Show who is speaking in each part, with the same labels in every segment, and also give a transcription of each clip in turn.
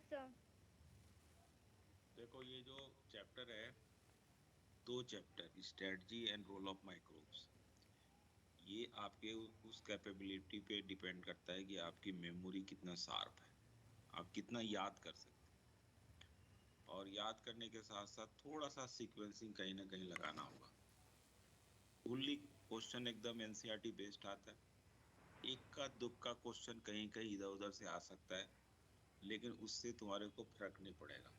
Speaker 1: Sir.
Speaker 2: देखो ये जो चैप्टर है, दो chapter, strategy and role of microbes, ये आपके उस कैपेबिलिटी पे डिपेंड करता है कि आपकी मेमोरी कितना शार्प है, आप कितना याद कर सकते हैं। और याद करने के साथ साथ थोड़ा सा सीक्वेंसिंग कहीं ना कहीं लगाना होगा। फुल्ली क्वेश्चन एकदम एनसीईआरटी बेस्ड आता है, एक का दुख का क्वेश्चन कहीं कहीं इधर उधर से आ सकता है, लेकिन उससे तुम्हारे को फर्क नहीं पड़ेगा।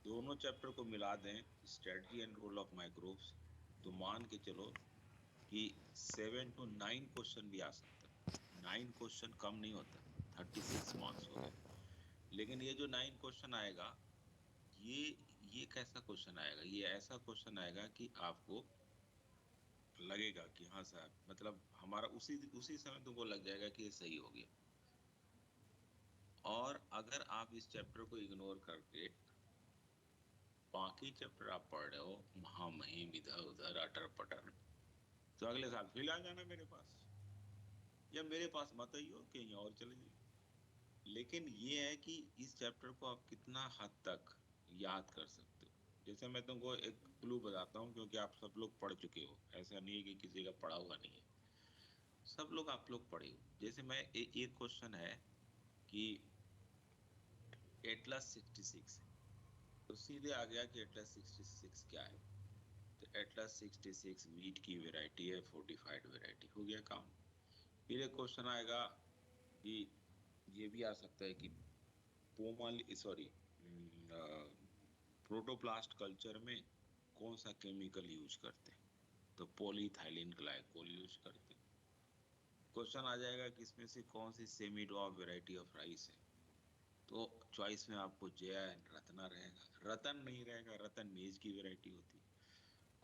Speaker 2: दोनों चैप्टर को मिला दें, strategy and role of microbes, तो मान के चलो कि 7 to 9 क्वेश्चन भी आ सकता है। 9 क्वेश्चन कम नहीं होता, 36 मार्क्स हो गए। लेकिन ये जो 9 क्वेश्चन आएगा, ये ये कैसा क्वेश्चन आएगा? ये ऐसा क्वेश्चन आएगा कि आपको लगेगा कि हाँ सर, मतलब हमारा उसी उसी समय तुमको लग जाएगा कि ये सही हो गया। और अगर आप इस चैप्टर को इग्नोर करके बाकी चैप्टर आप पढ़ रहे हो, महामहिम इधर उधर अटर पटर, तो अगले साल फिर आ जाना मेरे पास, या मेरे पास मत आइयो, कहीं और चले जाइए। लेकिन ये है कि इस चैप्टर को आप कितना हद तक याद कर सकते हो। जैसे मैं तुमको एक क्लू बताता हूँ, क्योंकि आप सब लोग पढ़ चुके हो, ऐसा नहीं है कि किसी का पढ़ा हुआ नहीं है, सब लोग आप लोग पढ़े हो। जैसे मैं एक क्वेश्चन है कि एटलस 66, तो सीधे आ गया कि एटलस 66 क्या है। तो एटलस 66 वीट की वेराइटी है, फोर्टिफाइड वेराइटी, हो गया काम। फिर एक क्वेश्चन आएगा कि ये भी आ सकता है कि पोमल सॉरी प्रोटोप्लास्ट कल्चर में कौन सा केमिकल यूज करते हैं, तो पॉलीथाइलिन ग्लाइकोल यूज करते हैं। क्वेश्चन आ जाएगा कि इसमें से कौन सी semi dwarf variety of rice है, तो चॉइस में आपको जया एंड रत्ना रहेगा, रतन नहीं रहेगा, रतन मेज की वेराइटी होती है।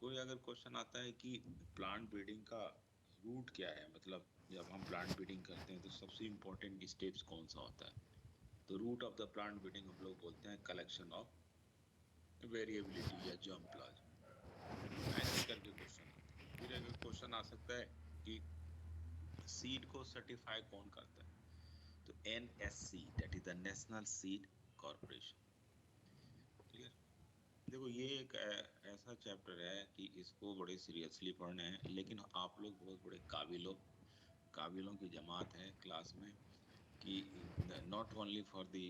Speaker 2: कोई अगर क्वेश्चन आता है कि प्लांट ब्रीडिंग का रूट क्या है, मतलब जब हम प्लांट ब्रीडिंग करते हैं तो सबसे इंपॉर्टेंट स्टेप्स कौन सा होता है, तो root of the plant breeding हम लोग बोलते हैं कलेक्शन ऑफ वेरिएबिलिटी या जर्म प्लाज्म। ऐसे करके क्वेश्चन आता है। फिर अगर क्वेश्चन आ सकता है कि सीड को सर्टिफाई कौन करता है, तो NSC, that is the national seed corporation. Clear? देखो ये एक ऐसा चैप्टर है कि इसको बड़े सीरियसली पढ़ना है, लेकिन आप लोग बहुत बड़े काबिल हो, काबिलों की जमात है क्लास में, कि not only for the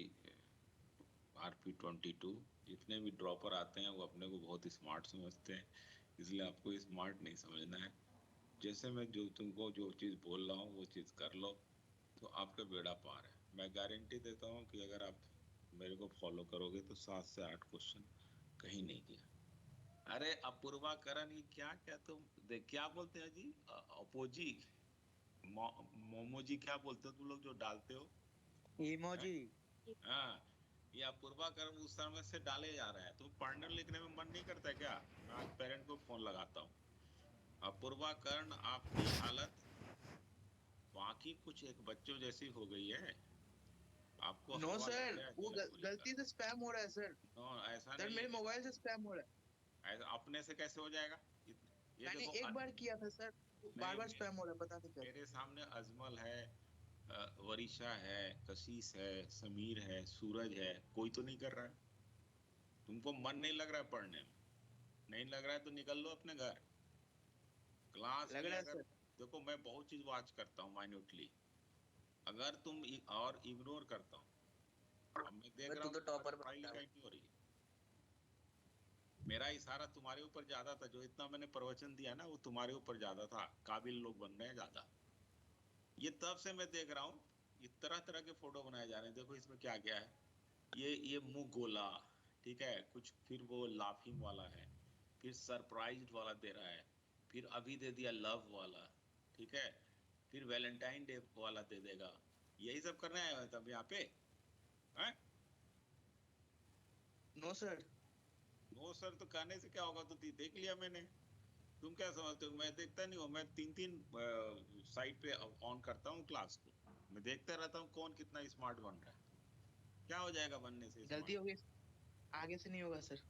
Speaker 2: RP22, जितने भी ड्रॉपर आते हैं वो अपने को बहुत स्मार्ट समझते हैं, इसलिए आपको स्मार्ट नहीं समझना है। जैसे मैं जो तुमको जो चीज़ बोल रहा हूँ वो चीज़ कर लो, तो आपका बेड़ा पार है। मैं गारंटी देता हूँ कि अगर आप मेरे को फॉलो करोगे तो 7 से 8 क्वेश्चन कहीं नहीं गया। अरे अपूर्वाकरण, ये क्या क्या तुम क्या बोलते हैं जी, अपोजी, मोमो जी, क्या बोलते हो तुम लोग जो डालते हो? हैं?
Speaker 3: इमोजी।
Speaker 2: हाँ, ये अपूर्वाकरण उस समय से डाले जा रहा है, तो पढ़ने लिखने में मन नहीं करता क्या? मैं आज पेरेंट को फोन लगाता हूँ। अपूर्वाकरण आपकी हालत बाकी कुछ एक बच्चों जैसी हो गई है, आपको
Speaker 3: नो
Speaker 2: हवा लग
Speaker 3: सर,
Speaker 2: गया है
Speaker 3: वो
Speaker 2: जलनपुरी का।
Speaker 3: गलती से स्पैम हो रहा है सर।
Speaker 2: नो, ऐसा
Speaker 3: सर
Speaker 2: नहीं
Speaker 3: मेरे
Speaker 2: है।
Speaker 3: मोबाइल से स्पैम हो रहा है।
Speaker 2: ऐसा अपने से कैसे हो जाएगा? ये
Speaker 3: मैंने
Speaker 2: देखो
Speaker 3: एक बार किया था सर, बार
Speaker 2: नहीं,
Speaker 3: बार स्पैम हो रहा है, पता नहीं कैसे।
Speaker 2: मेरे सामने अजमल है, वरीशा है, कशिश है, समीर है, सूरज है, कोई तो नहीं कर रहा है। तुमको मन नहीं लग रहा है पढ़ने में? नहीं लग रहा है तो निकल लो अपने घर। क्लास
Speaker 3: लग
Speaker 2: में
Speaker 3: रहा है
Speaker 2: अगर,
Speaker 3: सर।
Speaker 2: देखो मैं बहुत चीज वॉच करता हूँ माइन्यूटली, अगर तुम और इग्नोर करता हूँ। अब मैं देख
Speaker 4: मैं
Speaker 2: रहा
Speaker 4: तू
Speaker 2: हूँ
Speaker 4: तो
Speaker 2: तुम्हारी
Speaker 4: टॉपर
Speaker 2: पढ़ाई
Speaker 4: बनता है।
Speaker 2: लिखाई नहीं हो रही है, मेरा इशारा तुम्हारे ऊपर ज्यादा था, जो इतना मैंने प्रवचन दिया ना वो तुम्हारे ऊपर ज्यादा था, काबिल लोग बन रहे हैं ज्यादा। ये तब से मैं देख रहा हूँ, ये तरह तरह के फोटो बनाए जा रहे हैं, देखो इसमें क्या क्या है। ये मुंह गोला, ठीक है, कुछ फिर वो लाफिंग वाला है, फिर सरप्राइज्ड वाला दे रहा है, फिर अभी दे दिया लव वाला, ठीक है, फिर वैलेंटाइन डे वाला दे देगा। यही सब करने आए हो तब यहाँ पे? हैं?
Speaker 3: No sir.
Speaker 2: नो सर तो कहने से क्या होगा, तो देख लिया मैंने। तुम क्या समझते हो मैं देखता नहीं हूँ? मैं 3 3 साइट पे ऑन करता हूँ क्लास को, मैं देखता रहता हूँ कौन कितना स्मार्ट बन रहा है। क्या हो जाएगा बनने से
Speaker 3: गलती
Speaker 2: स्मार्ट?
Speaker 3: हो गई, आगे से नहीं होगा सर।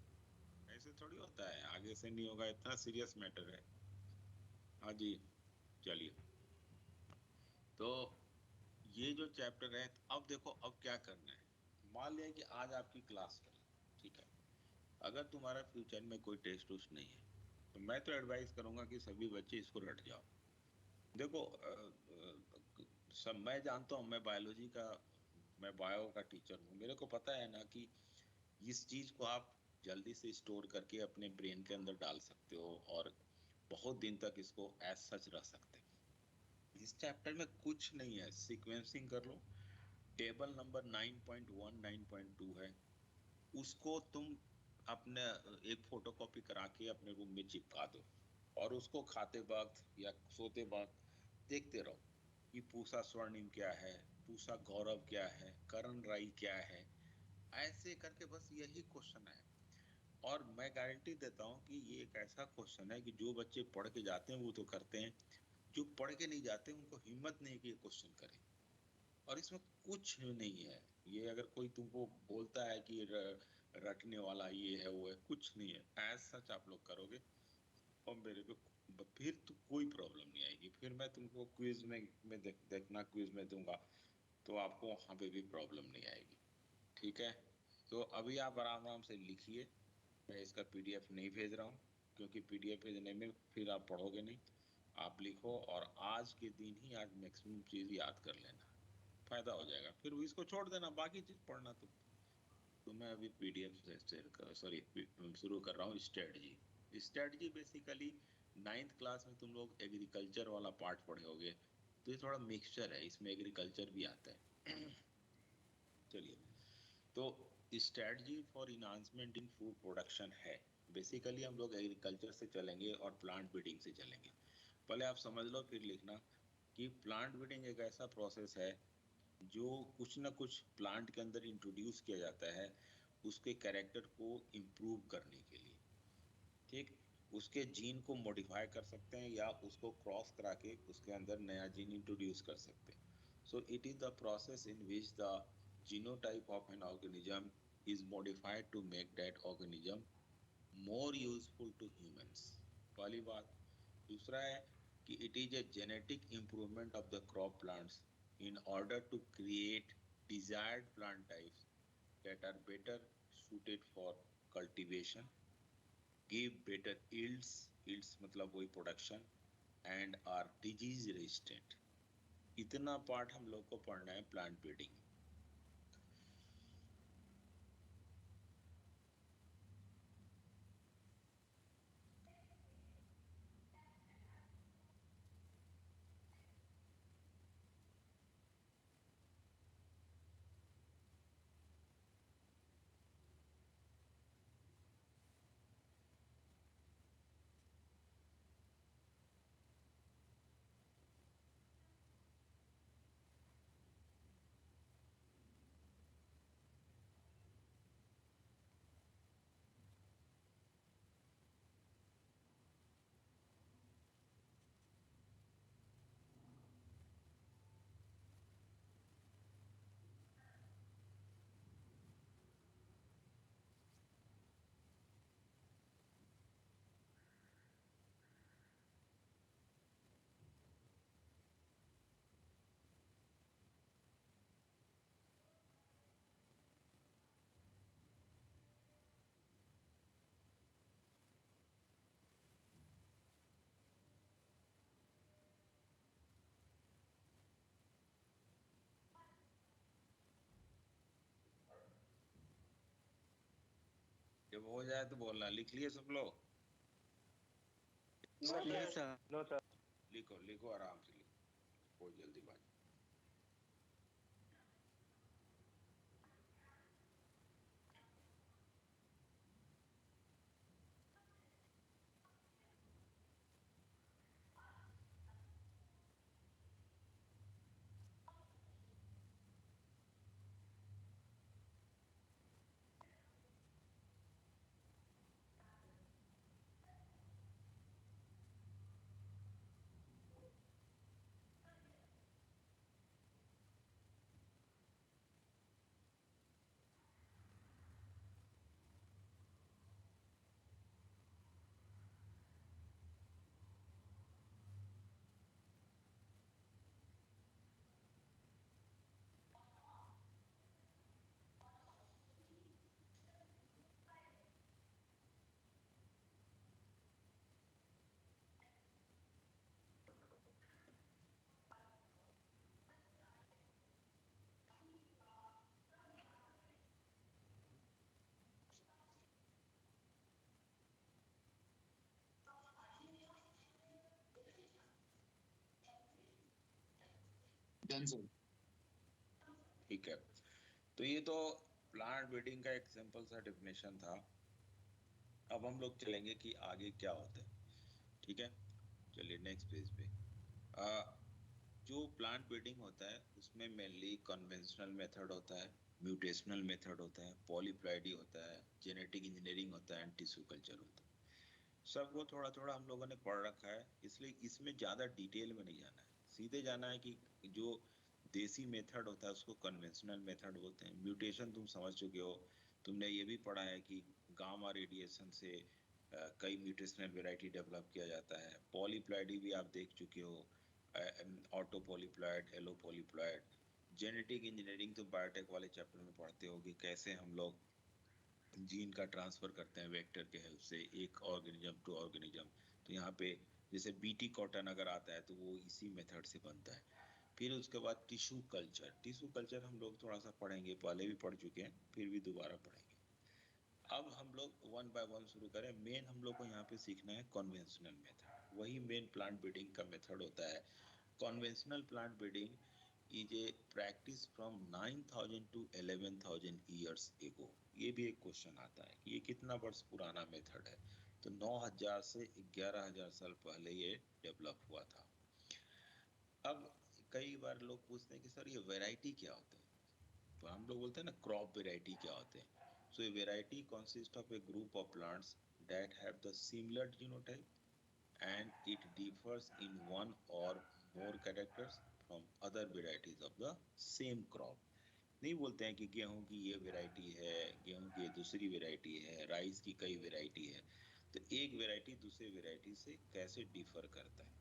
Speaker 2: ऐसे थोड़ी होता है, आगे से नहीं होगा, इतना सीरियस मैटर है। हाँ जी, चलिए। तो ये जो चैप्टर है, अब देखो अब क्या करना है। मान लिया कि आज आपकी क्लास करी, ठीक है, अगर तुम्हारा फ्यूचर में कोई टेस्ट उस्ट नहीं है तो मैं तो एडवाइस करूंगा कि सभी बच्चे इसको रट जाओ। देखो सब मैं जानता हूँ, मैं बायोलॉजी का, मैं बायो का टीचर हूँ, मेरे को पता है ना कि इस चीज को आप जल्दी से स्टोर करके अपने ब्रेन के अंदर डाल सकते हो और बहुत दिन तक इसको एज सच रख सकते हो। इस चैप्टर में कुछ नहीं है, सीक्वेंसिंग कर लो, टेबल नंबर 9.1 9.2 है, उसको तुम अपने एक फोटोकॉपी करा के अपने रूम में चिपका दो और उसको खाते वक्त या सोते वक्त देखते रहो कि पूसा स्वर्णिम क्या है, पूसा गौरव क्या है, करण राई क्या है, ऐसे करके बस यही क्वेश्चन है। और मैं गारंटी देता हूँ कि ये एक ऐसा क्वेश्चन है कि जो बच्चे पढ़ के जाते हैं वो तो करते हैं, जो पढ़ के नहीं जाते उनको हिम्मत नहीं है कि ये क्वेश्चन करें। और इसमें कुछ नहीं है, ये अगर कोई तुमको बोलता है कि रटने वाला ये है वो है, कुछ नहीं है, एज सच आप लोग करोगे और मेरे को फिर तो कोई प्रॉब्लम नहीं आएगी। फिर मैं तुमको क्विज में देखना, क्विज में दूंगा तो आपको वहां पे भी प्रॉब्लम नहीं आएगी। ठीक है, तो अभी आप आराम आराम से लिखिए, मैं इसका पीडीएफ नहीं भेज रहा हूँ क्योंकि पीडीएफ भेजने में फिर आप पढ़ोगे नहीं। आप लिखो और आज के दिन ही आज मैक्सिमम चीज याद कर लेना, फायदा हो जाएगा, फिर इसको छोड़ देना, बाकी चीज पढ़ना तुम। तो मैं अभी पीडीएफ से सॉरी शुरू कर रहा हूँ। Strategy, strategy basically ninth class में तुम लोग एग्रीकल्चर वाला पार्ट पढ़े होगे, तो ये थोड़ा मिक्सचर है, इसमें एग्रीकल्चर भी आता है। चलिए, तो strategy for enhancement in food production है। बेसिकली हम लोग एग्रीकल्चर से चलेंगे और प्लांट ब्रीडिंग से चलेंगे। पहले आप समझ लो फिर लिखना कि प्लांट ब्रीडिंग एक ऐसा प्रोसेस है जो कुछ ना कुछ प्लांट के अंदर इंट्रोड्यूस किया जाता है उसके कैरेक्टर को इम्प्रूव करने के लिए। ठीक, उसके जीन को मॉडिफाई कर सकते हैं या उसको क्रॉस करा के उसके अंदर नया जीन इंट्रोड्यूस कर सकते हैं। So it is the process in which the genotype of an organism is modified to make that organism more useful to humans. पहली बात। दूसरा है कि it is a genetic improvement of the crop plants in order to create desired plant types that are better suited for cultivation, give better yields मतलब वही production, and are disease resistant। इतना part हम लोग को पढ़ना है plant breeding. जब हो जाए तो बोलना। लिख लिए सब लोग?
Speaker 3: नहीं सर।
Speaker 1: No sir.
Speaker 2: लिखो लिखो, आराम से लिखो, कोई जल्दीबाजी।
Speaker 3: Done sir.
Speaker 2: ठीक है, तो ये तो प्लांट ब्रीडिंग का एक सिंपल सा डेफिनेशन था। अब हम लोग चलेंगे कि आगे क्या होता है। ठीक है, चलिए नेक्स्ट पेज पे। जो प्लांट ब्रीडिंग होता है उसमें मेनली कन्वेंशनल मेथड होता है, म्यूटेशनल मेथड होता है, पॉलीप्लॉइडी होता है, जेनेटिक इंजीनियरिंग होता है एंड टिश्यू कल्चर होता है। सबको थोड़ा थोड़ा हम लोगों ने पढ़ रखा है, इसलिए इसमें ज़्यादा डिटेल में नहीं जाना है। सीधे जाना है कि जो देसी मेथड होता है उसको कन्वेंशनल मेथड बोलते हैं। म्यूटेशन तुम समझ चुके हो, तुमने ये भी पढ़ा है कि गामा रेडिएशन से कई म्यूटेशनल वेराइटी डेवलप किया जाता है। पॉलीप्लॉइडी भी आप देख चुके हो, autopolyploid, allopolyploid. Genetic engineering तो बायोटेक वाले चैप्टर में पढ़ते हो कि कैसे हम लोग जीन का ट्रांसफर करते हैं वेक्टर के हेल्प से एक ऑर्गेनिज्म टू ऑर्गेनिज्म। तो यहाँ पे जैसे बीटी कॉटन अगर आता है तो वो इसी मेथड से बनता है। फिर उसके बाद टिश्यू कल्चर। टिश्यू कल्चर हम लोग थोड़ा सा पढ़ेंगे, पहले भी पढ़ चुके हैं, फिर भी दोबारा पढ़ेंगे। अब हम लोग वन बाय वन शुरू करें। मेन हम लोग को यहाँ पे सीखना है कन्वेंशनल मेथड, वही मेन प्लांट ब्रीडिंग का मेथड होता है। Conventional plant breeding is a practice from 9000 to 11000 years ago. ये भी एक क्वेश्चन आता है कि ये कितना वर्ष पुराना मेथड है। तो 9000 से 11000 साल पहले ये डेवलप हुआ था। अब कई बार लोग पूछते हैं कि सर ये वैरायटी क्या होता है, तो हम लोग बोलते हैं ना क्रॉप वैरायटी क्या होते हैं। So a variety consist of a group of plants that have the similar genotype and it differs in one or more characters from other varieties of the same crop। नहीं बोलते हैं कि गेहूं की ये वैरायटी है, गेहूं की ये दूसरी वैरायटी है, राइस की कई वैरायटी है। तो एक वैरायटी दूसरे वैरायटी से कैसे डिफर करता है।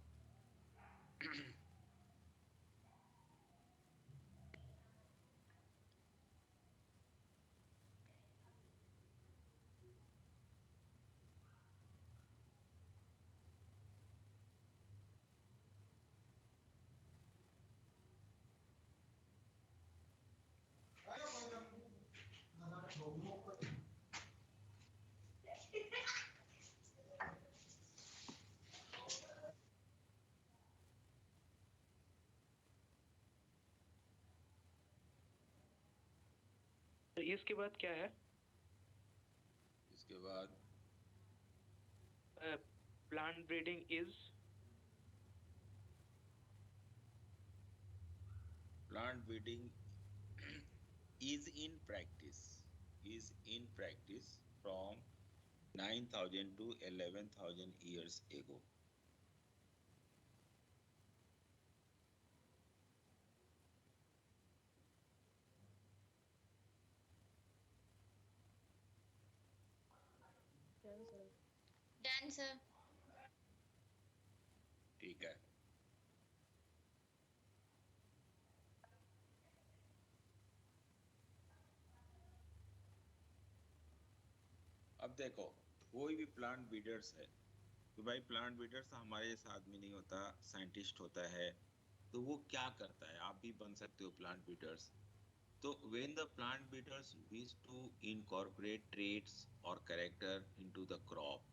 Speaker 3: इसके बाद क्या है?
Speaker 2: इसके बाद
Speaker 3: plant breeding is
Speaker 2: plant breeding is in practice from 9000 to 11000 years ago।
Speaker 1: Done sir.
Speaker 2: ठीक है, अब देखो कोई भी प्लांट ब्रीडर्स है तो भाई प्लांट ब्रीडर्स हमारे जैसा आदमी नहीं होता, साइंटिस्ट होता है। तो वो क्या करता है, आप भी बन सकते हो प्लांट ब्रीडर्स। तो when the plant breeders wish to incorporate traits or character into the crop,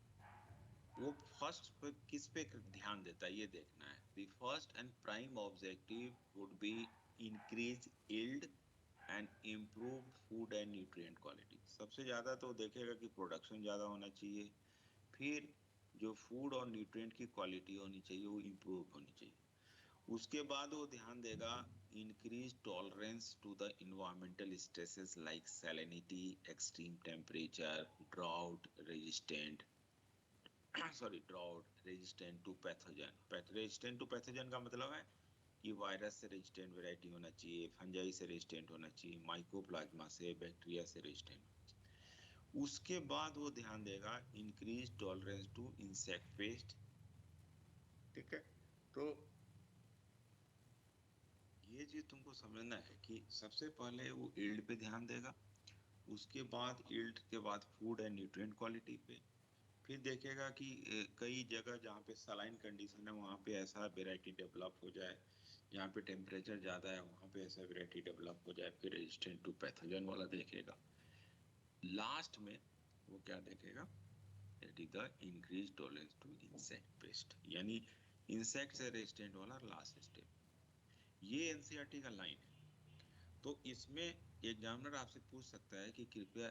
Speaker 2: वो फर्स्ट पे किस पे ध्यान देता है ये देखना है। The first and prime objective would be increase yield and improve food and nutrient quality। सबसे ज्यादा तो देखेगा कि प्रोडक्शन ज्यादा होना चाहिए, फिर जो फूड और न्यूट्रिएंट की क्वालिटी होनी चाहिए वो इम्प्रूव होनी चाहिए। उसके बाद वो ध्यान देगा increase tolerance to the environmental stresses like salinity, extreme temperature, drought resistant drought resistant to pathogen. Resistant to pathogen का मतलब है कि वायरस से रेजिस्टेंट वैरायटी होना चाहिए, फंजाई से रेजिस्टेंट होना चाहिए, माइकोप्लाज्मा से, बैक्टीरिया से रेजिस्टेंट। उसके बाद वो ध्यान देगा increase tolerance to insect pest. ठीक है, तो ये चीज तुमको समझना है कि सबसे पहले वो यील्ड पे ध्यान देगा, उसके बाद यील्ड के बाद फूड एंड न्यूट्रिएंट क्वालिटी पे, फिर देखेगा कि कई जगह जहाँ पे सलाइन कंडीशन है वहाँ पे ऐसा वेराइटी डेवलप हो जाए, जहाँ पे टेम्परेचर ज़्यादा है वहाँ पे ऐसा वेराइटी डेवलप हो जाए, फिर रेजिस्टेंट टू पैथोजन वाला देखेगा। लास्ट में वो क्या देखेगा, that is the increase tolerance to insect pest, यानी इंसेक्ट से रेजिस्टेंट वाला लास्ट स्टेप। ये एनसीईआरटी का लाइन है। तो इसमें एग्जामिनर आपसे पूछ सकता है कि कृपया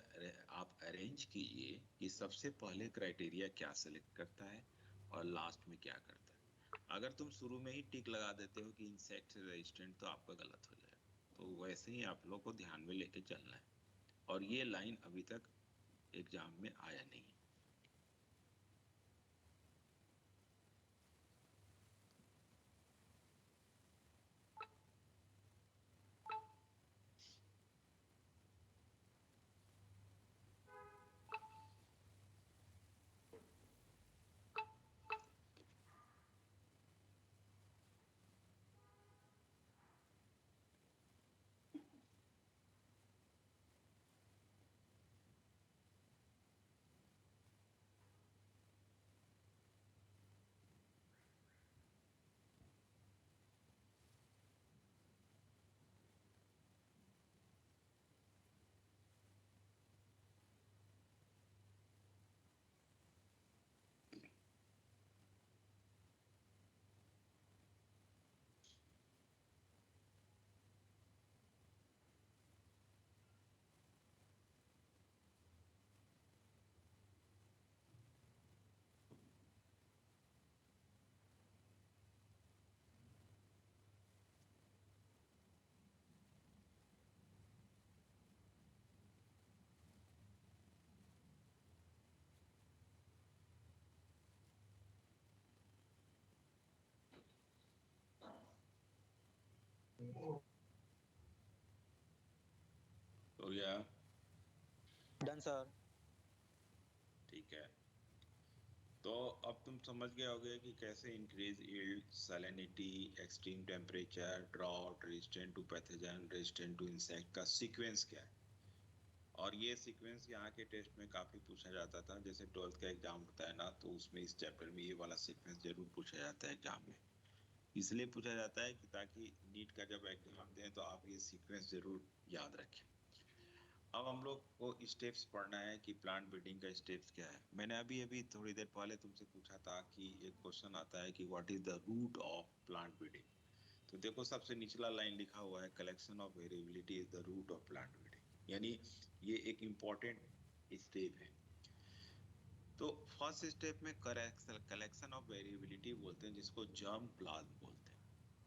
Speaker 2: आप अरेंज कीजिए कि सबसे पहले क्राइटेरिया क्या सेलेक्ट करता है और लास्ट में क्या करता है। अगर तुम शुरू में ही टिक लगा देते हो कि इंसेक्ट से रेजिस्टेंट, तो आपका गलत हो जाएगा। तो वैसे ही आप लोग को ध्यान में लेके चलना है, और ये लाइन अभी तक एग्जाम में आया नहीं है। तो या
Speaker 4: डन सर।
Speaker 2: ठीक है, तो अब तुम समझ गए होगे कि कैसे increase yield, salinity, extreme temperature, drought, resistant to pathogen, resistant to insect का सीक्वेंस क्या है। और ये सीक्वेंस यहाँ के टेस्ट में काफी पूछा जाता था। जैसे 12th का एग्जाम होता है ना, तो उसमें इस चैप्टर में ये वाला सीक्वेंस जरूर पूछा जाता है एग्जाम में। इसलिए पूछा जाता है कि ताकि नीट का जब एग्जाम दें तो आप ये सीक्वेंस जरूर याद रखें। अब हम लोग को स्टेप्स पढ़ना है कि प्लांट ब्रीडिंग का स्टेप्स क्या है। मैंने अभी अभी थोड़ी देर पहले तुमसे पूछा था कि एक क्वेश्चन आता है कि what is the root of plant breeding. तो देखो सबसे निचला लाइन लिखा हुआ है, collection of variability is the root of plant breeding, यानी ये एक इम्पॉर्टेंट स्टेप है। तो फर्स्ट स्टेप में कलेक्शन ऑफ वेरिएबिलिटी बोलते हैं, जिसको जर्म प्लाज्म बोलते हैं।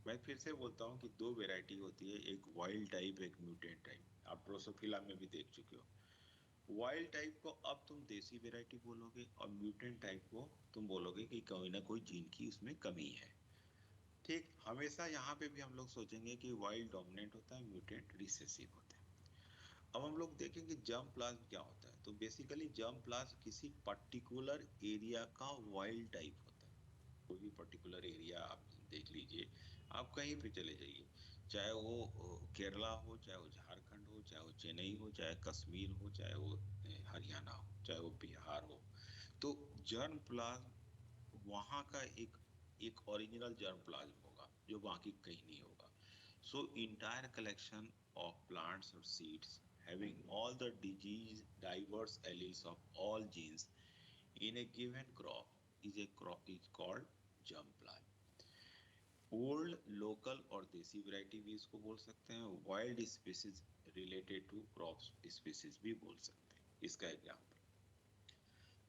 Speaker 2: मैं फिर से बोलता हूँ कि दो वेराइटी होती है, एक वाइल्ड टाइप, एक म्यूटेंट टाइप। आप ड्रोसोफिला में भी देख चुके हो। वाइल्ड टाइप को अब तुम देसी वेराइटी बोलोगे, और म्यूटेंट टाइप को तुम बोलोगे कि कोई ना कोई जीन की उसमें कमी है। ठीक, हमेशा यहाँ पे भी हम लोग सोचेंगे कि वाइल्ड डोमिनेंट होता है, म्यूटेंट रिसेसिव होता है। अब हम लोग देखेंगे जर्म प्लाज्म क्या होता है। तो बेसिकली जर्म प्लाज्म किसी पर्टिकुलर एरिया का वाइल्ड टाइप होता है। कोई भी पर्टिकुलर एरिया आप देख लीजिए, आप कहीं पे चले जाइए, चाहे वो केरला हो, चाहे वो झारखंड हो, चाहे वो चेन्नई हो, चाहे कश्मीर हो, चाहे वो हरियाणा हो, चाहे वो बिहार हो, तो जर्म प्लाज्म वहाँ का एक एक ओरिजिनल जर्म प्लाज्म होगा जो बाकी कहीं नहीं होगा। So entire collection of plants or seeds having all the disease diverse alleles of all genes in a given crop is called germplasm. Old, local और देसी वैरायटी भी इसको बोल सकते हैं, wild species related to crop species भी बोल सकते हैं। इसका एग्जाम्पल,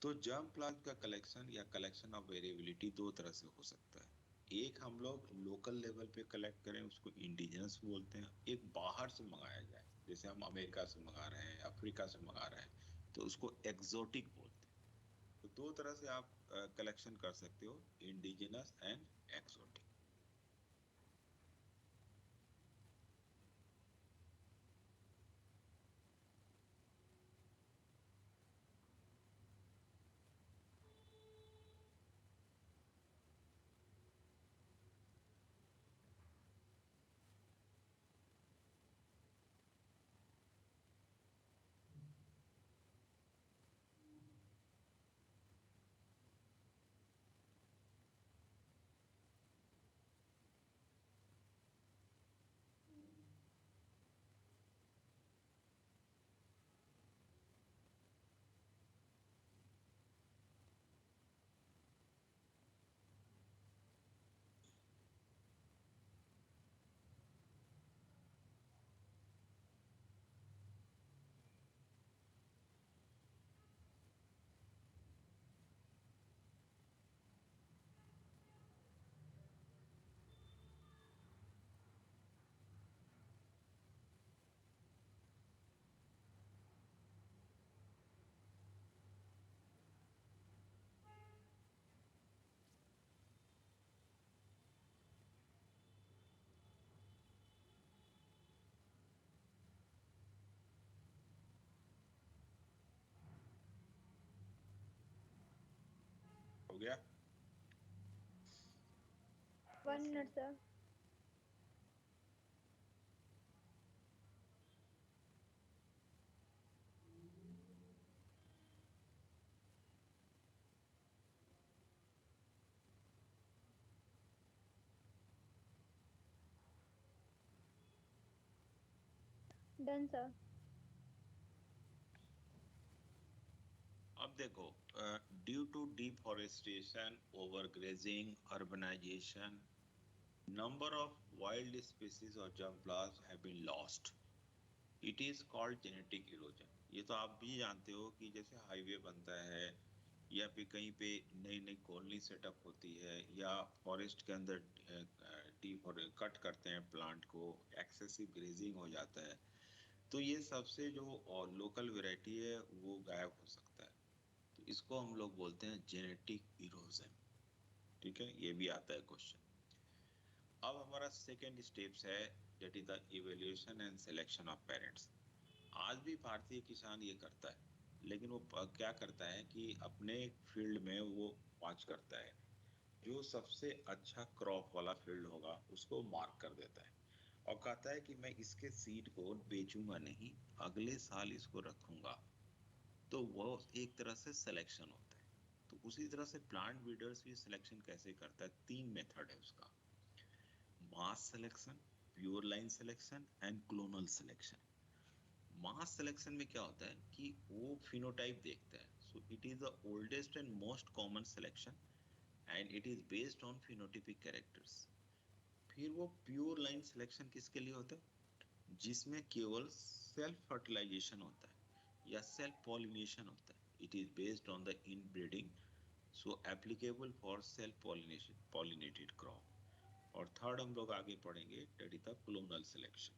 Speaker 2: तो जर्म प्लाज्म का कलेक्शन या कलेक्शन ऑफ वेरिएबिलिटी दो तरह से हो सकता है। एक हम लोग लोकल लेवल पे कलेक्ट करें, उसको इंडिजिनस बोलते हैं। एक बाहर से मंगाया जाए, जैसे हम अमेरिका से मंगा रहे हैं, अफ्रीका से मंगा रहे हैं, तो उसको एक्सोटिक बोलते हैं। तो दो तरह से आप कलेक्शन कर सकते हो, इंडिजिनस एंड एक्सोटिक। हो गया?
Speaker 1: 1 minute, sir. Done, sir.
Speaker 2: अब देखो, due to deforestation, overgrazing, urbanization, number of wild species of germplasm have been lost. It is called genetic erosion. ये तो आप भी जानते हो कि जैसे हाईवे बनता है या फिर कहीं पे नई नई कॉलोनी सेटअप होती है या फॉरेस्ट के अंदर कट करते हैं प्लांट को, एक्सेसिव ग्रेजिंग हो जाता है, तो ये सबसे जो लोकल वैरायटी है वो गायब हो सकता है। तो इसको हम लोग बोलते हैं जेनेटिक इरोजन। ठीक है, ये भी आता है क्वेश्चन। अब हमारा सेकेंड स्टेप्स है, that is the evaluation and selection of parents. आज भी भारतीय किसान ये करता है, लेकिन वो क्या करता है कि अपने फील्ड में वो वॉच करता है, जो सबसे अच्छा क्रॉप वाला फील्ड होगा उसको मार्क कर देता है और कहता है कि मैं इसके सीड को बेचूंगा नहीं, अगले साल इसको रखूंगा। तो वो एक तरह से सिलेक्शन होता है। तो उसी तरह से प्लांट ब्रीडर्स भी सिलेक्शन कैसे करता है, 3 मेथड है उसका, mass selection, pure line selection and clonal selection. Mass selection में क्या होता है कि वो फिनोटाइप देखता है, so it is the oldest and most common selection and it is based on phenotypic characters. फिर वो प्योर लाइन सिलेक्शन किसके लिए होता है, जिसमें केवल सेल्फ फर्टिलाइजेशन होता है या सेल्फ पॉलिनेशन होता है, it is based on the inbreeding, so applicable for self pollination pollinated crop. और थर्ड हम लोग आगे पढ़ेंगे, that is the clonal selection.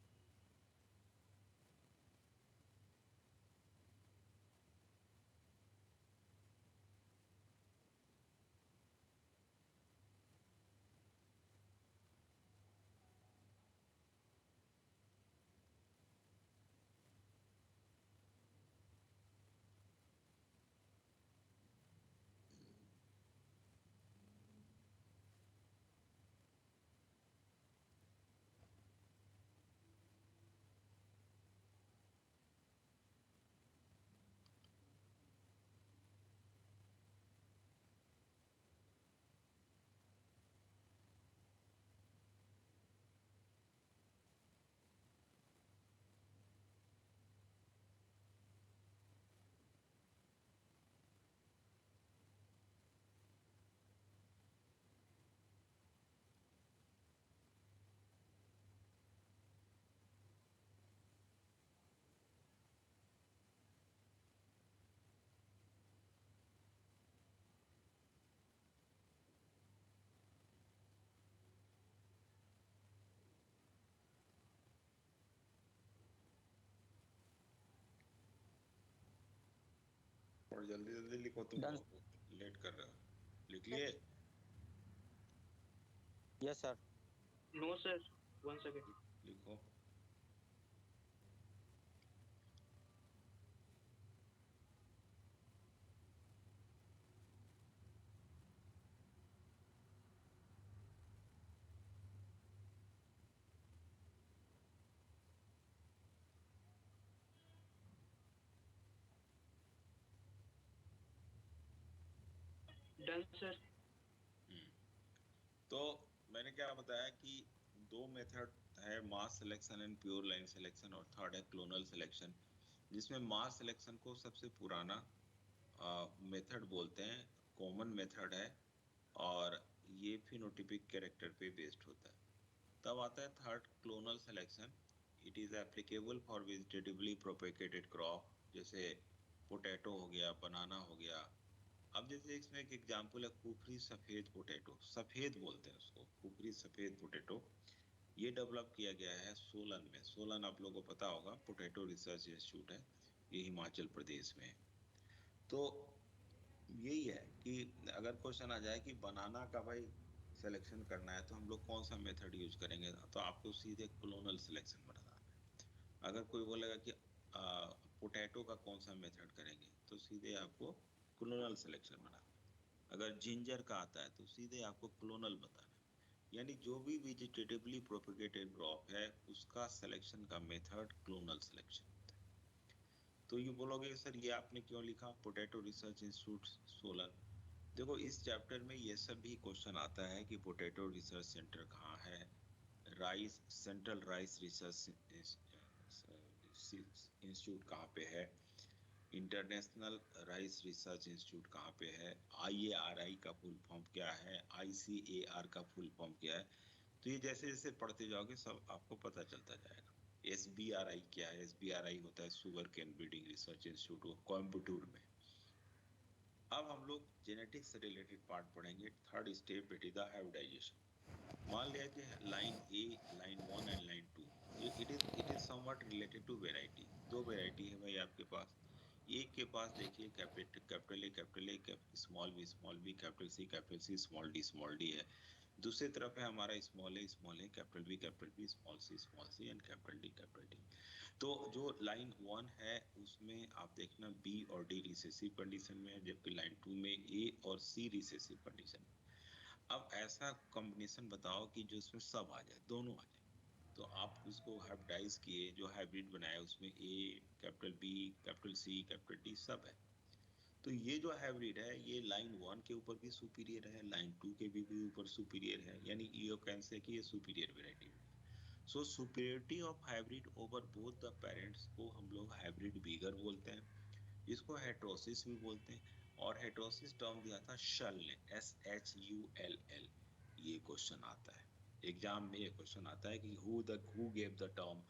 Speaker 2: और जल्दी जल्दी लिखो, तुम
Speaker 4: Done.
Speaker 2: लेट कर रहे हो। लिख लिए?
Speaker 4: Yes, sir.
Speaker 3: No, sir. 1 second.
Speaker 2: लिखो।
Speaker 3: Done, sir.
Speaker 2: तो मैंने क्या बताया कि 2 मेथड है, mass selection and pure line selection, और थर्ड है क्लोनल सिलेक्शन, जिसमें मास सिलेक्शन को सबसे पुराना मेथड बोलते हैं, कॉमन मेथड है और ये फिनोटिपिक कैरेक्टर पे बेस्ड होता है। तब आता है third, clonal selection. It is applicable for vegetatively propagated crop, जैसे पोटैटो हो गया, बनाना हो गया। अब जैसे इसमें एक एग्जांपल है कुफरी सफेद पोटैटो, सफेद बोलते हैं उसको, कुफरी सफेद पोटैटो। ये डेवलप किया गया है सोलन में। सोलन आप लोगों को पता होगा, पोटैटो रिसर्च इंस्टीट्यूट है, ये हिमाचल प्रदेश में है। तो यही है कि अगर क्वेश्चन आ जाए कि बनाना का भाई सिलेक्शन करना है तो हम लोग कौन सा मेथड यूज करेंगे, तो आपको सीधे क्लोनल सिलेक्शन बनाना है। अगर कोई बोलेगा कि पोटैटो का कौन सा मेथड करेंगे, तो सीधे आपको क्लोनल सिलेक्शन बनाना है। अगर जिंजर का आता है तो सीधे आपको क्लोनल बताना है। यानी जो भी वेजिटेटिवली प्रोपेगेटेड क्रॉप है उसका सिलेक्शन का मेथड क्लोनल सिलेक्शन होता है। तो ये बोलोगे सर ये आपने क्यों लिखा पोटैटो रिसर्च इंस्टीट्यूट सोलन। देखो इस चैप्टर में ये सब भी क्वेश्चन आता है कि पोटैटो रिसर्च सेंटर कहाँ है, rice central rice research institute कहाँ पे है, इंटरनेशनल राइस रिसर्च इंस्टीट्यूट कहाँ पे है, IARI का फुल फॉर्म क्या है, ICAR का फुल फॉर्म क्या है। तो ये जैसे जैसे पढ़ते जाओगे सब आपको पता चलता जाएगा। SBRI क्या है, SBRI होता है sugarcane breeding research institute Coimbatore में। अब हम लोग जेनेटिक्स से रिलेटेड पार्ट पढ़ेंगे। Third step it is the hybridization. मान लिया कि line A, line 1 and line 2 it is something related to variety. दो वेराइटी है भाई आपके पास। एक के पास देखिए capital A small B capital C small D है। दूसरी तरफ है हमारा small A capital B small C and capital D. तो जो लाइन 1 है उसमें आप देखना बी और डी रिसेसिव कंडीशन में है, जबकि लाइन 2 में ए और सी रिसेसिव कंडीशन में। अब ऐसा कॉम्बिनेशन बताओ कि जो उसमें सब आ जाए, दोनों आ जाए। तो आप उसको हाइब्रिडाइज किए, जो हाइब्रिड बनाया उसमें A capital B capital C capital D सब है। तो ये जो हाइब्रिड है ये लाइन 1 के ऊपर भी सुपीरियर है, लाइन 2 के भी ऊपर सुपीरियर है, यानी यू कैन से कि ये superior variety. So superiority of hybrid over both the parents को हम लोग हाइब्रिड वीगर बोलते हैं, इसको हेट्रोसिस भी बोलते हैं। और हेट्रोसिस टर्म दिया था शल ने, SHULL। ये क्वेश्चन आता है एग्जाम में, ये क्वेश्चन आता है कि who gave the term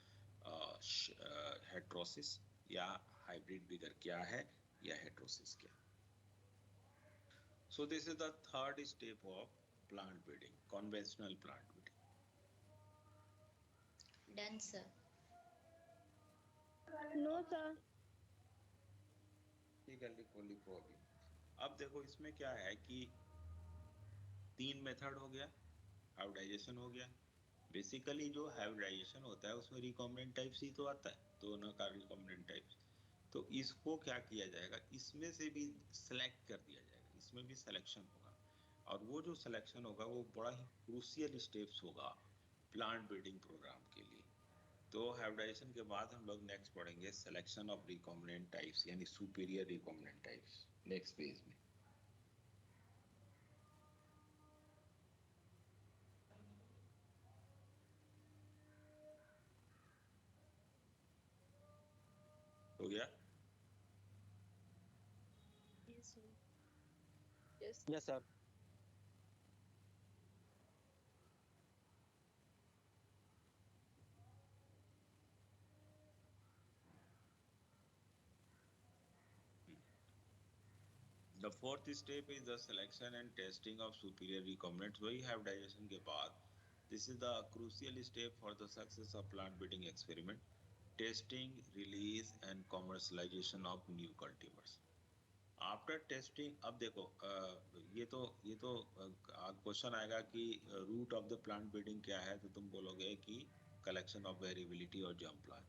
Speaker 2: heterosis, या हाइब्रिड वीगर क्या है या हेट्रोसिस क्या। So this is the third step of plant breeding, conventional plant breeding.
Speaker 5: Done, sir.
Speaker 1: No sir.
Speaker 2: ठीक है, लिखो लिखो अभी। अब देखो इसमें क्या है कि 3 मेथड हो गया, हाइब्रिडाइजेशन हो गया। बेसिकली जो हाइब्रिडाइजेशन होता है उसमें रिकॉम्बिनेंट टाइप्स ही तो आता है, दोनों का रिकॉम्बिनेंट टाइप्स। तो इसको क्या किया जाएगा, इसमें से भी सिलेक्ट कर दिया जाएगा, इसमें भी सिलेक्शन होगा। और वो जो सिलेक्शन होगा वो बड़ा ही क्रूशियल स्टेप्स होगा प्लांट ब्रीडिंग प्रोग्राम के लिए। तो हाइब्रिडाइजेशन के बाद हम लोग नेक्स्ट पढ़ेंगे सिलेक्शन ऑफ रिकॉम्बिनेंट टाइप्स, यानी superior recombinant types, next page में। हो गया?
Speaker 5: Yes, sir.
Speaker 1: Yes.
Speaker 4: Yes, sir.
Speaker 2: The fourth step is the selection and testing of superior recombinants. वही hybridization के बाद this is the crucial step for the success of plant breeding experiment, testing, release and commercialization of new cultivars. After testing, अब देखो ये तो question आएगा कि root of the plant breeding क्या है, तो तुम बोलोगे कि कलेक्शन ऑफ वेरिएबिलिटी और जर्म प्लांट।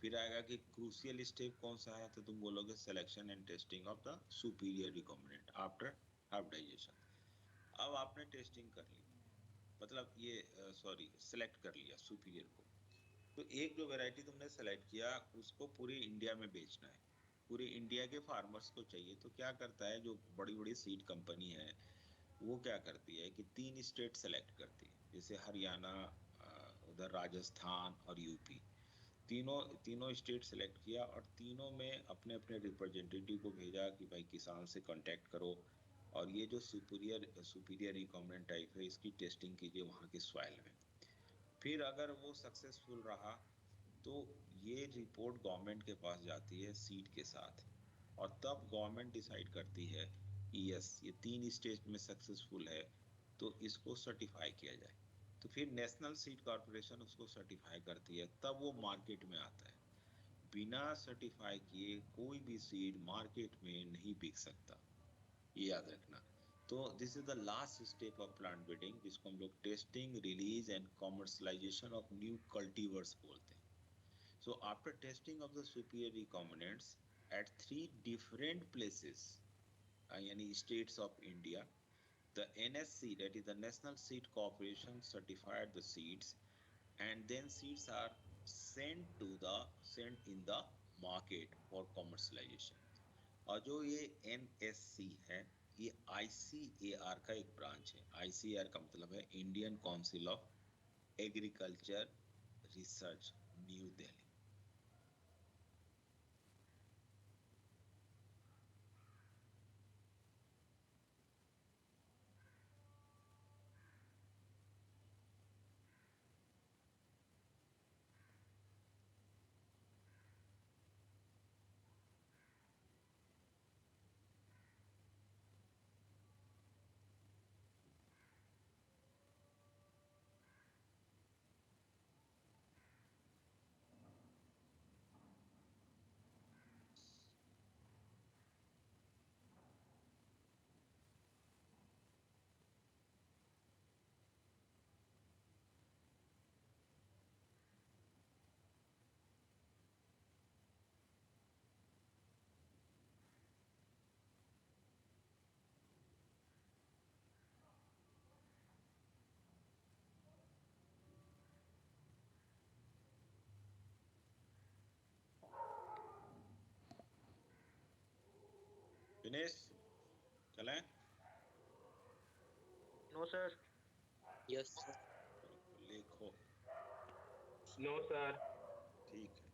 Speaker 2: फिर आएगा कि क्रूशियल स्टेप कौन सा है, तो तुम बोलोगे selection and testing of the superior recombinant after hybridization. अब आपने टेस्टिंग कर ली, मतलब ये सिलेक्ट कर लिया सुपीरियर को। तो एक जो वैरायटी तुमने सेलेक्ट किया उसको पूरे इंडिया में बेचना है, पूरे इंडिया के फार्मर्स को चाहिए। तो क्या करता है, जो बड़ी बड़ी सीड कंपनी है वो क्या करती है कि 3 स्टेट सेलेक्ट करती है, जैसे हरियाणा, उधर राजस्थान और यूपी। तीनों स्टेट सेलेक्ट किया और तीनों में अपने अपने रिप्रेजेंटेटिव को भेजा कि भाई किसान से कांटेक्ट करो और ये जो सुपीरियर रिकॉम्बिनेंट टाइप है इसकी टेस्टिंग कीजिए वहाँ के सॉइल में। फिर अगर वो सक्सेसफुल रहा तो ये रिपोर्ट गवर्नमेंट के पास जाती है सीड के साथ, और तब गवर्नमेंट डिसाइड करती है कि यस ये 3 स्टेज में सक्सेसफुल है तो इसको सर्टिफाई किया जाए। तो फिर नेशनल सीड कॉर्पोरेशन उसको सर्टिफाई करती है, तब वो मार्केट में आता है। बिना सर्टिफाई किए कोई भी सीड मार्केट में नहीं बिक सकता, ये याद रखना। तो this is the last step of plant breeding, जिसको हम लोग testing, release and commercialisation of new cultivars बोलते हैं। So after testing of the superior recombinants at 3 different places, यानी states of India, the NSC, that is the National Seed Corporation, certified the seeds, and then seeds are sent in the market for commercialization. और जो ये NSC है, ये ICAR का एक branch है. ICAR का मतलब है Indian council of agriculture research, new Delhi. Dinesh चलें?
Speaker 3: No sir.
Speaker 4: Yes sir.
Speaker 2: लिखो.
Speaker 3: No sir.
Speaker 2: ठीक है.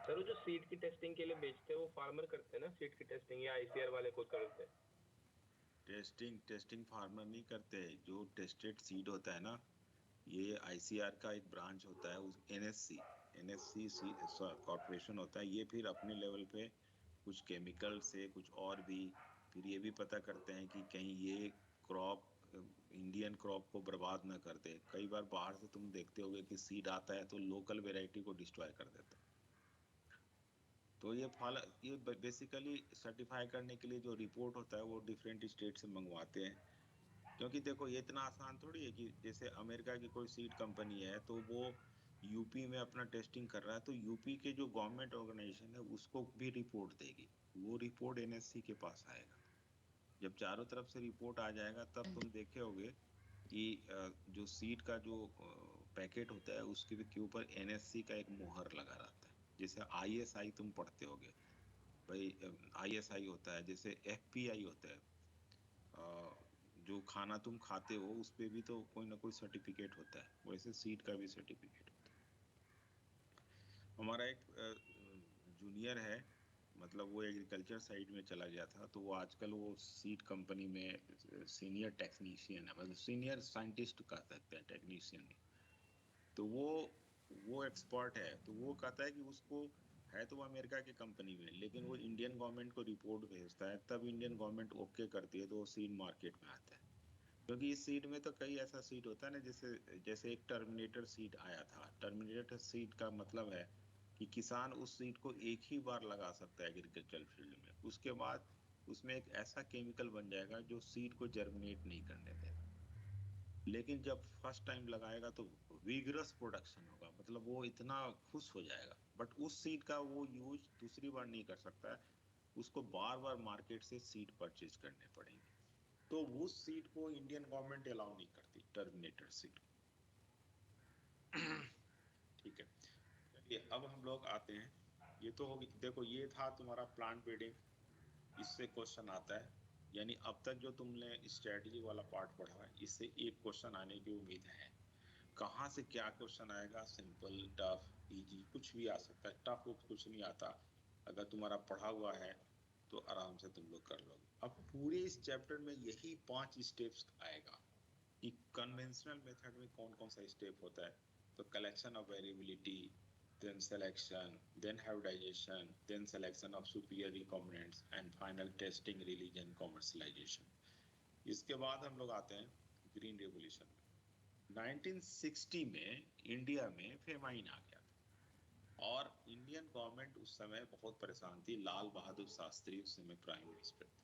Speaker 3: सर वो जो सीड की टेस्टिंग के लिए बेचते हैं वो फार्मर करते हैं ना, सीड की टेस्टिंग, या आईसीआर वाले खुद करते हैं?
Speaker 2: टेस्टिंग फार्मर नहीं करते. जो टेस्टेड सीड होता है ना, ये आईसीआर का एक ब्रांच होता है. उस एनएससी कॉर्पोरेशन होता है. ये फिर अपने लेवल पे कुछ केमिकल से कुछ और भी, फिर ये भी पता करते हैं कि कहीं ये क्रॉप इंडियन क्रॉप को बर्बाद ना कर दे. कई बार बाहर से तुम देखते होगे कि सीड आता है तो लोकल वेराइटी को डिस्ट्रॉय कर देता है. तो ये बेसिकली सर्टिफाई करने के लिए जो रिपोर्ट होता है वो डिफरेंट स्टेट से मंगवाते हैं. क्योंकि देखो ये इतना आसान थोड़ी है कि जैसे अमेरिका की कोई सीड कंपनी है तो वो यूपी में अपना टेस्टिंग कर रहा है, तो यूपी के जो गवर्नमेंट ऑर्गेनाइजेशन है उसको भी रिपोर्ट देगी. वो रिपोर्ट एनएससी के पास आएगा. जब चारों तरफ से रिपोर्ट आ जाएगा तब तुम देखे होगे कि जो सीड का जो पैकेट होता है उसके के ऊपर एनएससी का एक मोहर लगा रहता है. जैसे आईएसआई तुम पढ़ते होगे भाई, आईएसआई होता है, जैसे एफपीआई होता है. जो खाना तुम खाते हो उस पे भी तो कोई ना कोई सर्टिफिकेट होता है, वैसे सीड का भी सर्टिफिकेट होता है. हमारा एक जूनियर है, मतलब वो एग्रीकल्चर साइड में चला गया था, तो वो आजकल वो सीड कंपनी में सीनियर टेक्नीशियन है, मतलब सीनियर साइंटिस्ट कह सकते हैं, टेक्नीशियन नहीं. तो वो एक्सपर्ट है. तो वो कहता है कि उसको है तो वो अमेरिका की कंपनी में, लेकिन वो इंडियन गवर्नमेंट को रिपोर्ट भेजता है, तब इंडियन गवर्नमेंट ओके करती है तो वो सीड मार्केट में आता है. क्योंकि इस सीड में तो कई ऐसा सीड होता है ना, जैसे एक टर्मिनेटर सीड आया था. टर्मिनेटर सीड का मतलब है कि किसान उस सीड को एक ही बार लगा सकता है एग्रीकल्चर फील्ड में. उसके बाद उसमें एक ऐसा केमिकल बन जाएगा जो सीड को जर्मिनेट नहीं करने देगा. लेकिन जब फर्स्ट टाइम लगाएगा तो विगरस प्रोडक्शन होगा, मतलब वो इतना खुश हो जाएगा. बट उस सीड का वो यूज दूसरी बार नहीं कर सकता है, उसको बार बार मार्केट से सीड परचेज करने पड़ेंगे. तो उस सीड को इंडियन गवर्नमेंट अलाउ नहीं करती, टर्मिनेटर सीड. ठीक है. चलिए अब हम लोग आते हैं. ये तो होगी, देखो ये था तुम्हारा प्लांट ब्रीडिंग. इससे क्वेश्चन आता है, यानी अब तक जो तुमने स्ट्रेटजी वाला पार्ट पढ़ा है इससे एक क्वेश्चन आने की उम्मीद है. कहाँ से क्या क्वेश्चन आएगा, सिंपल, टफ, इजी, कुछ भी आ सकता है. टफ कुछ नहीं आता. अगर तुम्हारा पढ़ा हुआ है तो आराम से तुम लोग कर लोगे. अब पूरे इस चैप्टर में यही 5 स्टेप्स आएगा कि कन्वेंशनल मेथड में कौन कौन सा स्टेप होता है. तो collection of variability, then selection, then hybridization, then selection of superior recombinants, and final testing, release and commercialization. इसके बाद हम लोग आते हैं ग्रीन रेवोल्यूशन में. 1960 में इंडिया में फेमाइन आ गया था और इंडिया इंडियन गवर्नमेंट उस समय बहुत परेशान थी। लाल बहादुर शास्त्री उस समय प्राइम मिनिस्टर थे।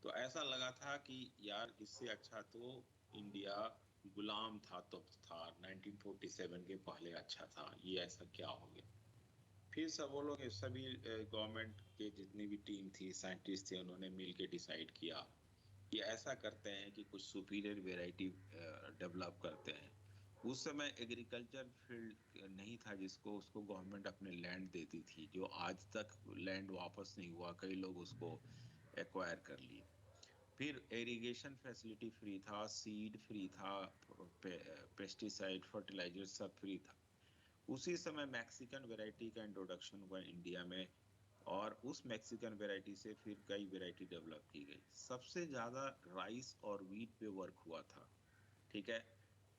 Speaker 2: तो ऐसा लगा था कि यार इससे अच्छा तो इंडिया गुलाम था, तो था 1947 के पहले अच्छा था, ये ऐसा क्या हो गया। फिर सब वो लोग सभी गवर्नमेंट के जितनी भी टीम थी, साइंटिस्ट थे, उन्होंने मिल के डिसाइड किया कि ऐसा करते हैं कि कुछ सुपीरियर वेराइटी डेवलप करते हैं। उस समय एग्रीकल्चर फील्ड नहीं था जिसको उसको गवर्नमेंट अपने लैंड देती थी, जो आज तक लैंड वापस नहीं हुआ, कई लोग उसको एक्वायर कर लिए। फिर इरिगेशन फैसिलिटी फ्री था, सीड फ्री था, पेस्टिसाइड फर्टिलाइजर सब फ्री था। उसी समय मैक्सिकन वैरायटी का इंट्रोडक्शन हुआ इंडिया में, और उस मैक्सिकन वैरायटी से फिर कई वैरायटी डेवलप की गई। सबसे ज्यादा राइस और वीट पे वर्क हुआ था, ठीक है।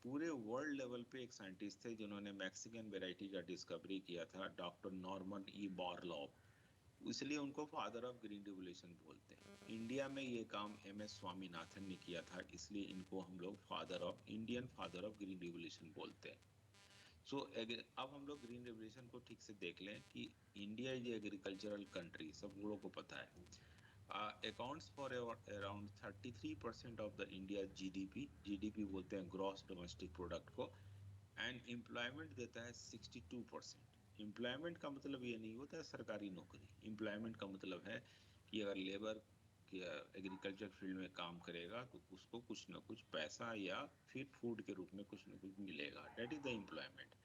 Speaker 2: पूरे वर्ल्ड लेवल पे एक साइंटिस्ट थे जिन्होंने मैक्सिकन वैरायटी का डिस्कवरी किया था, डॉक्टर नॉर्मन ई बॉरलॉग, इसलिए उनको फादर ऑफ ग्रीन रिवोल्यूशन बोलते हैं। इंडिया में ये काम MS स्वामीनाथन ने किया था, इसलिए इनको हम लोग Indian father of green revolution बोलते हैं। सो अब हम लोग ग्रीन रेवोल्यूशन को ठीक से देख लें कि इंडिया इज एग्रीकल्चरल कंट्री, सब लोगों को पता है। Accounts for around 33% of the India GDP बोलते हैं ग्रॉस डोमेस्टिक प्रोडक्ट को, एंड एम्प्लॉयमेंट देता है 62%। एम्प्लॉयमेंट का मतलब ये नहीं होता है सरकारी नौकरी। एम्प्लॉयमेंट का मतलब है कि अगर लेबर एग्रीकल्चर फील्ड में काम करेगा तो उसको कुछ ना कुछ पैसा या फिर फूड के रूप में कुछ ना कुछ मिलेगा, that is the employment.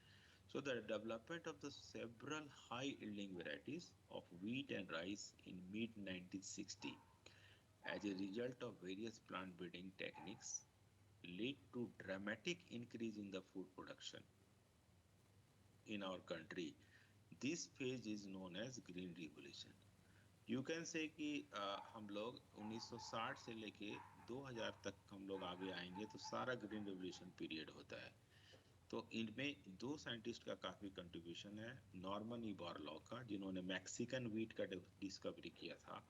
Speaker 2: So the development of the several high yielding varieties of wheat and rice in mid 1960 as a result of various plant breeding techniques lead to dramatic increase in the food production in our country. This phase is known as green revolution. You can say कि हम लोग 1960 से लेके 2000 तक हम लोग आगे आएंगे तो सारा ग्रीन रेवोल्यूशन पीरियड होता है। तो इनमें दो साइंटिस्ट का काफी कंट्रीब्यूशन है, नॉर्मन ई बॉरलॉग का जिन्होंने मैक्सिकन वीट का डिस्कवरी किया था,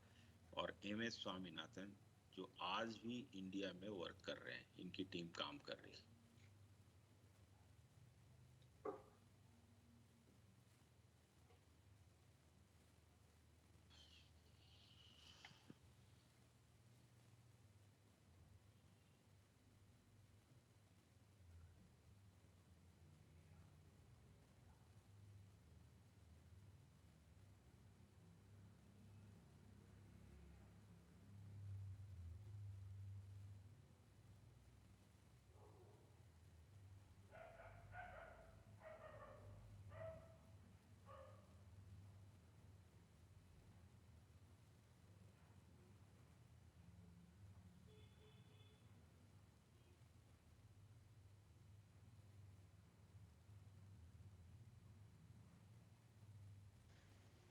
Speaker 2: और MS स्वामीनाथन जो आज भी इंडिया में वर्क कर रहे हैं, इनकी टीम काम कर रही है।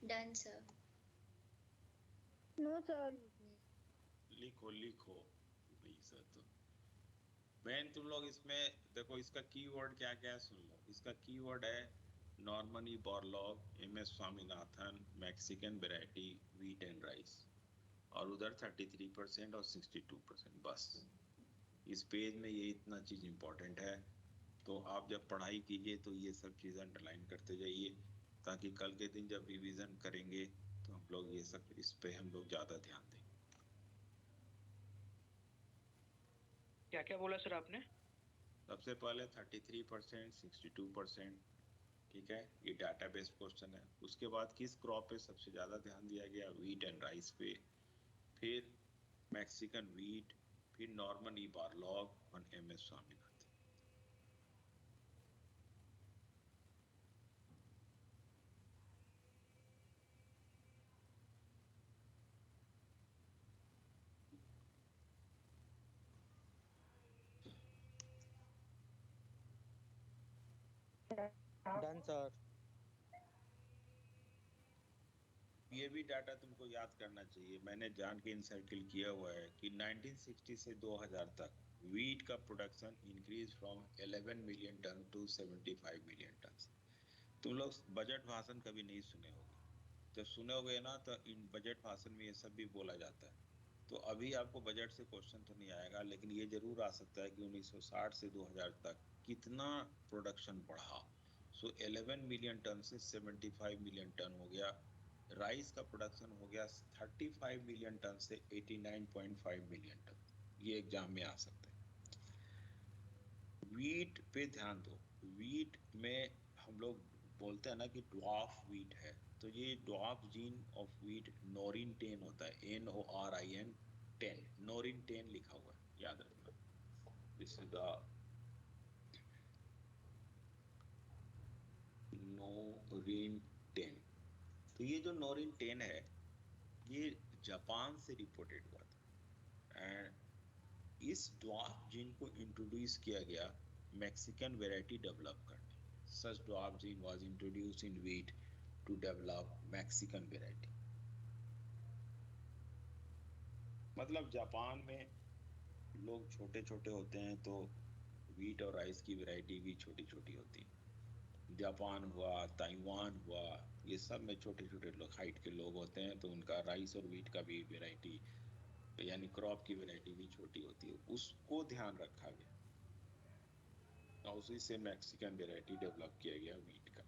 Speaker 5: Done, sir.
Speaker 1: No, sir.
Speaker 2: लिखो नहीं सर, तो मैन तुम लोग इसमें देखो, इसका कीवर्ड क्या क्या है सुन लो। इसका कीवर्ड है Norman E Borlaug, MS Swaminathan, Mexican variety, wheat and rice, और उधर 33% और 62%। बस इस पेज में ये इतना चीज इंपॉर्टेंट है। तो आप जब पढ़ाई कीजिए तो ये सब चीजें अंडरलाइन करते जाइए, ताकि कल के दिन जब रिवीजन करेंगे तो हम लोग ये सब, इस पे हम लोग ज्यादा ध्यान दें।
Speaker 6: क्या क्या बोला सर आपने?
Speaker 2: सबसे पहले 33%, 62%, ठीक है, ये डाटाबेस क्वेश्चन है। उसके बाद किस क्रॉप पे सबसे ज्यादा ध्यान दिया गया, व्हीट एंड राइस पे, फिर मैक्सिकन व्हीट, फिर नॉर्मन ई बॉरलॉग और MS स्वामीनाथन।
Speaker 4: Done sir.
Speaker 2: ये भी डाटा तुमको याद करना चाहिए, मैंने जान के इनसर्किल किया हुआ है कि 1960 से 2000 तक व्हीट का production increase from 11 million ton to 75 million ton. तुम लोग बजट भाषण कभी नहीं सुने होगे, जब सुने होगे ना तो इन बजट भाषण में ये सब भी बोला जाता है। तो अभी आपको बजट से क्वेश्चन तो नहीं आएगा, लेकिन ये जरूर आ सकता है कि 1960 से 2000 तक कितना प्रोडक्शन बढ़ा, सो 11 मिलियन टन से 75 मिलियन टन हो गया। राइस का प्रोडक्शन हो गया 35 मिलियन टन से 89.5 मिलियन टन। ये एग्जाम में आ सकता है। वीट पे ध्यान दो। वीट में हम लोग बोलते हैं ना कि ड्वार्फ वीट है, तो ये ड्वार्फ जीन ऑफ वीट नोरिन 10 होता है, NORIN 10, नोरिन 10 लिखा हुआ है, याद रखना। This is the Norin 10। तो ये जो नोरिन 10 है, ये जापान से रिपोर्टेड हुआ था, एंड इस ड्वार्फ जीन को इंट्रोड्यूस किया गया मैक्सिकन वैरायटी डेवलप करने। Such dwarf gene was introduced in wheat to develop Mexican variety. मतलब जापान में लोग छोटे छोटे होते हैं, तो व्हीट और राइस की वैरायटी भी छोटी छोटी होती है। जापान हुआ, ताइवान हुआ, ये सब में छोटे छोटे लोग हाइट के लोग होते हैं, तो उनका राइस और व्हीट का भी वैरायटी यानी क्रॉप की वैरायटी भी छोटी होती है। उसको ध्यान रखा गया और उसी से मैक्सिकन वैरायटी डेवलप किया गया व्हीट का।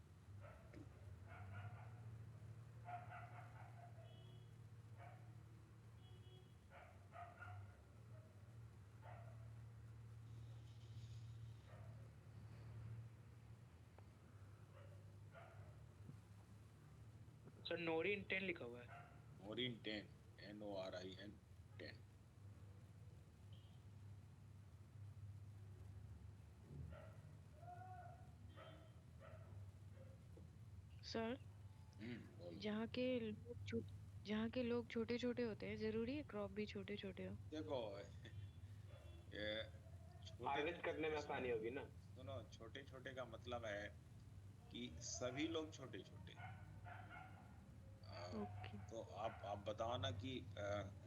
Speaker 6: सर नोरिन 10 लिखा हुआ है।
Speaker 2: नोरिन 10, NORIN 10।
Speaker 7: सर
Speaker 2: बोलो।
Speaker 7: जहाँ के लोग जहाँ के लोग छोटे छोटे होते हैं, जरूरी है क्रॉप भी छोटे छोटे हो?
Speaker 2: देखो ये
Speaker 3: हार्वेस्ट करने में आसानी होगी ना।
Speaker 2: सुनो, छोटे छोटे का मतलब है कि सभी लोग छोटे छोटे।
Speaker 7: ओके।
Speaker 2: तो आप बताओ ना कि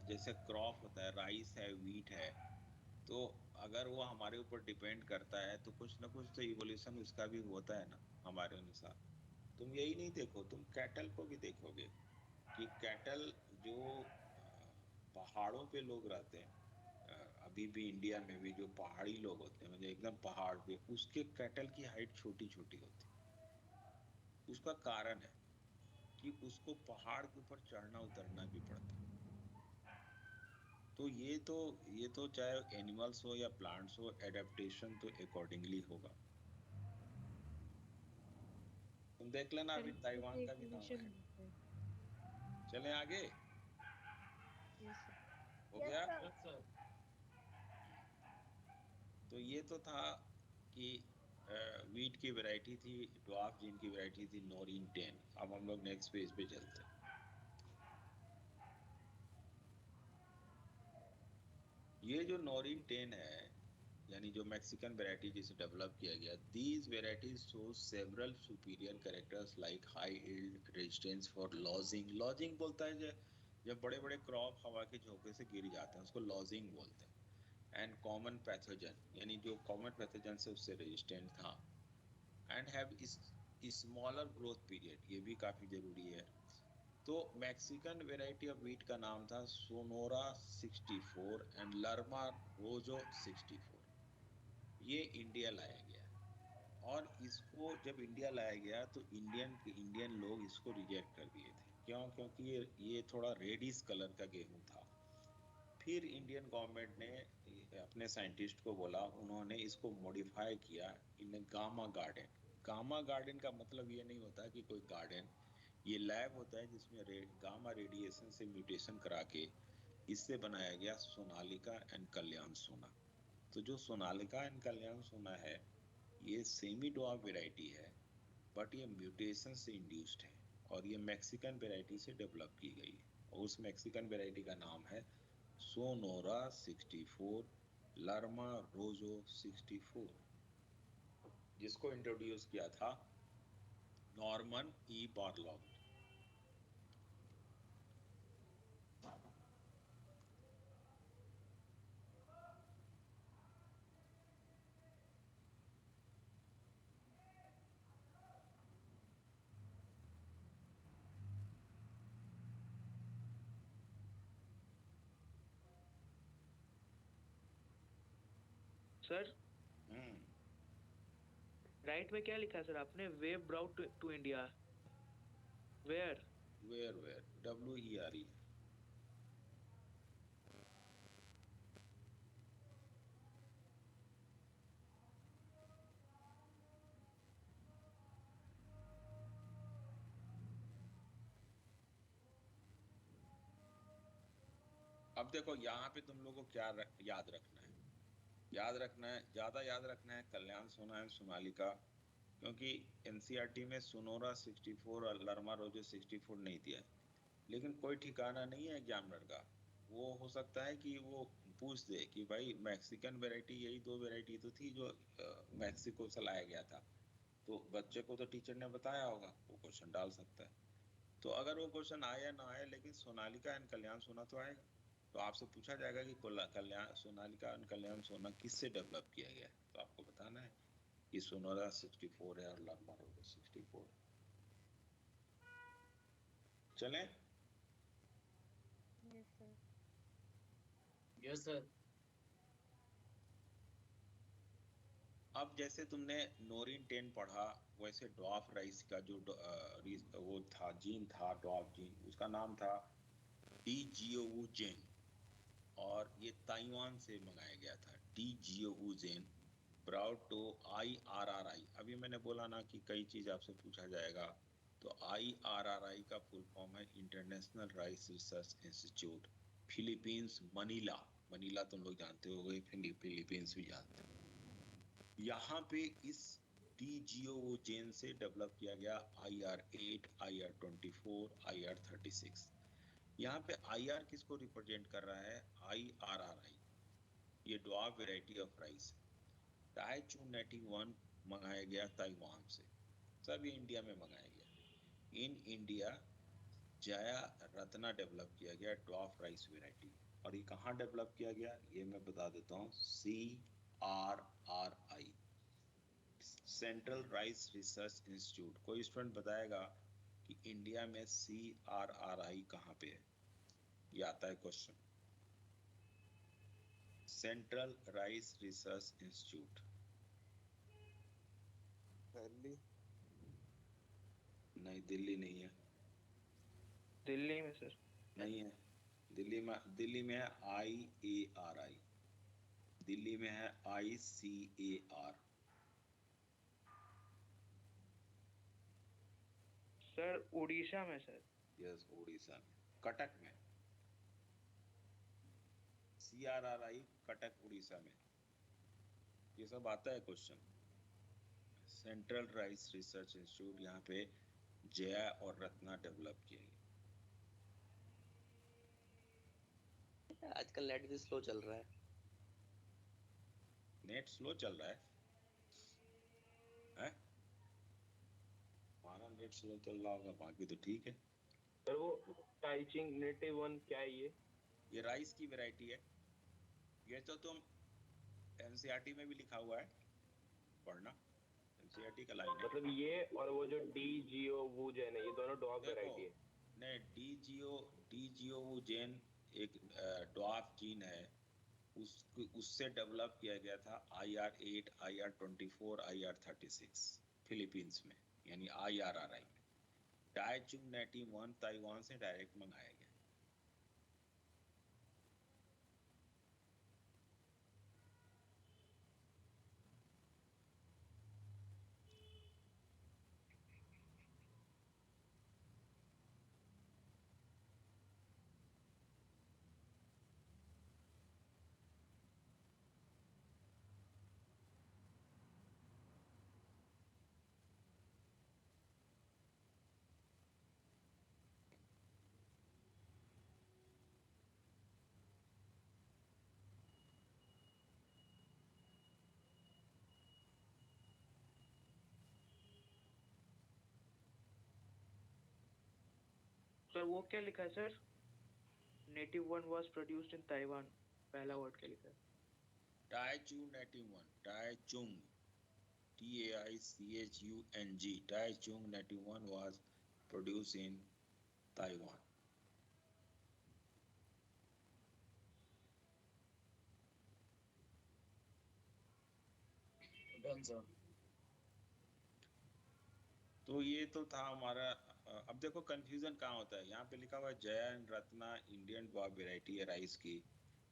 Speaker 2: जैसे क्रॉप होता है, राइस है, व्हीट है, तो अगर वो हमारे ऊपर डिपेंड करता है तो कुछ ना कुछ तो इवोल्यूशन उसका भी होता है ना हमारे अनुसार। तुम यही नहीं देखो, तुम कैटल को भी देखोगे कि कैटल जो पहाड़ों पे लोग रहते हैं, अभी भी इंडिया में भी जो पहाड़ी लोग होते हैं, मतलब एकदम पहाड़ पे, उसके कैटल की हाइट छोटी छोटी होती है। उसका कारण है कि उसको पहाड़ के ऊपर चढ़ना उतरना भी पड़ता है। तो ये तो चाहे एनिमल्स हो या प्लांट्स हो, एडेप्टेशन तो अकॉर्डिंगली होगा। तुम देख लेना,
Speaker 7: सर
Speaker 2: अभी
Speaker 7: इसमें
Speaker 2: ताइवान
Speaker 7: से
Speaker 2: का भी नाम
Speaker 7: evolution
Speaker 2: है।
Speaker 7: होता है।
Speaker 2: चलें आगे,
Speaker 7: यस सर।
Speaker 2: हो
Speaker 1: यस
Speaker 2: गया।
Speaker 1: सर।
Speaker 2: तो ये तो था कि वीट की वैरायटी थी, ड्वार्फ जीन की वैरायटी थी नोरिन 10। अब हम लोग नेक्स्ट पेज पे चलते हैं। ये जो नोरिन 10 है, यानी जो मैक्सिकन वैरायटी जिसे डेवलप किया गया, these varieties show several superior characters like high yield, resistance for lodging. Lodging बोलता है जब बड़े बड़े क्रॉप हवा के झोंके से गिर जाते हैं, उसको लॉजिंग बोलते हैं। एंड कॉमन पैथोजन, यानी जो कॉमन पैथोजन से उससे रेजिस्टेंट था। And have smaller growth period, ये भी काफी जरूरी है। तो मैक्सिकन वेराइटी ऑफ व्हीट का नाम था सोनोरा 64 एंड लर्मा रोजो 64। ये इंडिया लाया गया, और इसको जब इंडिया लाया गया तो इंडियन लोग इसको रिजेक्ट कर दिए थे। क्यों? क्योंकि ये थोड़ा रेडिश कलर का गेहूं था। फिर इंडियन गवर्नमेंट ने अपने साइंटिस्ट को बोला, उन्होंने इसको मॉडिफाई किया इन गामा गार्डन। गामा गार्डन का मतलब ये नहीं होता कि कोई गार्डन, ये लैब होता है जिसमें गामा रेडिएशन से म्यूटेशन करा के इससे बनाया गया सोनालिका एंड कल्याण सोना। तो जो सोनालिका एंड कल्याण सोना है, ये सेमी ड्वार्फ वेराइटी है, बट ये म्यूटेशन से इंड्यूस्ड है, और ये मैक्सिकन वेराइटी से डेवलप की गई है। और उस मैक्सिकन वेराइटी का नाम है सोनोरा 64, लर्मा रोजो 64, जिसको इंट्रोड्यूस किया था Norman E Borlaug.
Speaker 6: Sir right में क्या लिखा है सर आपने? Wave brought to India. Where?
Speaker 2: Were WERE। अब देखो यहाँ पे तुम लोगों को क्या याद रखना है। ज्यादा याद रखना है कल्याण सोना एंड सोनालिका, क्योंकि एनसीईआरटी में सोनोरा 64 और लर्मा रोजो 64 नहीं दिया है। लेकिन कोई ठिकाना नहीं है एग्जामिनर का, वो हो सकता है कि वो पूछ दे कि भाई मैक्सिकन वैरायटी, यही दो वैरायटी तो थी जो मैक्सिको से लाया गया था, तो बच्चे को तो टीचर ने बताया होगा, वो क्वेश्चन डाल सकता है। तो अगर वो क्वेश्चन आए या ना आए, लेकिन सोनालिका एंड कल्याण सोना तो आएगा। तो आपसे पूछा जाएगा कि कल्याण सोनालिका एंड कल्याण सोना किससे डेवलप किया गया है, तो आपको बताना है कि सोनोरा 64 है और लर्मा रोजो 64 है। चलें?
Speaker 7: Yes sir.
Speaker 4: Yes sir.
Speaker 2: अब जैसे तुमने नोरिन 10 पढ़ा, वैसे ड्वार्फ राइस का जो वो था, जीन था, ड्वार्फ जीन, उसका नाम था डी जियोवू जेन, और ये ताइवान से मंगाया गया था। Dee geo woo gen brought to IRRI। अभी मैंने बोला ना कि कई चीज आपसे पूछा जाएगा, तो IRRI का फुल फॉर्म है international rice research institute, Philippines, Manila तुम लोग जानते होगे, फिलीपींस भी जानते हो। यहाँ पे इस DGO जेन से डेवलप किया गया IR8, IR24, IR36। यहाँ पे IR किसको रिप्रेजेंट कर रहा है? IRRI, ये dwarf variety of rice. Taichung native 1 मंगाया गया ताइवान से, सब ये इंडिया में मंगाया गया। In India Jaya Ratna develop किया गया ड्वार्फ राइस वैरायटी। और ये कहाँ डेवलप किया गया, ये मैं बता देता हूँ, CRRI, central rice research institute. कोई स्टूडेंट बताएगा कि इंडिया में CRRI कहाँ पे है? ये आता है question, central rice research institute.
Speaker 8: Delhi.
Speaker 2: नहीं, दिल्ली नहीं है।
Speaker 6: दिल्ली में सर?
Speaker 2: नहीं है। दिल्ली में है IARI, दिल्ली में है ICAR।
Speaker 6: सर उड़ीसा में सर?
Speaker 2: यस, उड़ीसा में, कटक में। CRRI कटक उड़ीसा में। ये सब आता है question. Central rice research institute, यहाँ पे जया और रत्ना डेवलप किए गए।
Speaker 4: आजकल नेट भी स्लो चल रहा है।
Speaker 2: नेट स्लो चल रहा है? हैं? हमारा नेट स्लो चल रहा होगा, बाकी तो ठीक है।
Speaker 3: सर वो टाइचिंग नेटिव 1 क्या है ये
Speaker 2: राइस की वैरायटी है। ये तो तुम एनसीईआरटी में भी लिखा हुआ है, पढ़ना, एनसीईआरटी का लाइन है।
Speaker 3: मतलब ये और वो जो DGO वू जेन है, ये दोनों ड्वार्फ वैरायटी है?
Speaker 2: नहीं, DGO वू जेन एक ड्वार्फ जीन है, उससे डेवलप किया गया था IR8, IR24, IR36 फिलीपींस में, यानी IRRI में। टाइचुंग नेटिव 1 ताइवान से डायरेक्ट मंगाया गया।
Speaker 6: सर वो क्या लिखा है sir? Native 1 was produced in Taiwan, पहला वर्ड क्या लिखा है?
Speaker 2: Taichung native 1, Taichung, TAICHUNG, Taichung native 1 was produced in Taiwan.
Speaker 4: Done sir.
Speaker 2: तो ये तो था हमारा। अब देखो कंफ्यूजन कहाँ होता है, यहाँ पे लिखा हुआ है जयन रत्ना इंडियन वेराइटी है राइस की,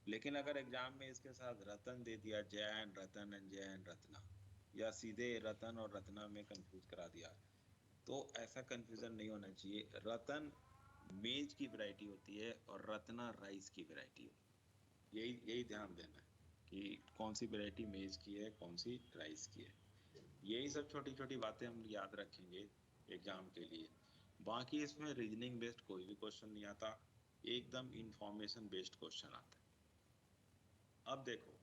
Speaker 2: लेकिन अगर एग्जाम में इसके साथ रतन दे दिया, जयन रतन एंड जयन रत्ना, या सीधे रतन और रत्ना में कंफ्यूज करा दिया, तो ऐसा कंफ्यूजन नहीं होना चाहिए। रतन मेज की वैरायटी होती है और रत्ना राइस की वैरायटी होती है। यही यही ध्यान देना है कि कौन सी वैरायटी मेज की है, कौन सी राइस की है। यही सब छोटी छोटी बातें हम याद रखेंगे एग्जाम के लिए। बाकी इसमें रीजनिंग बेस्ड कोई भी क्वेश्चन नहीं आता, एकदम इंफॉर्मेशन बेस्ड क्वेश्चन आता है। अब देखो,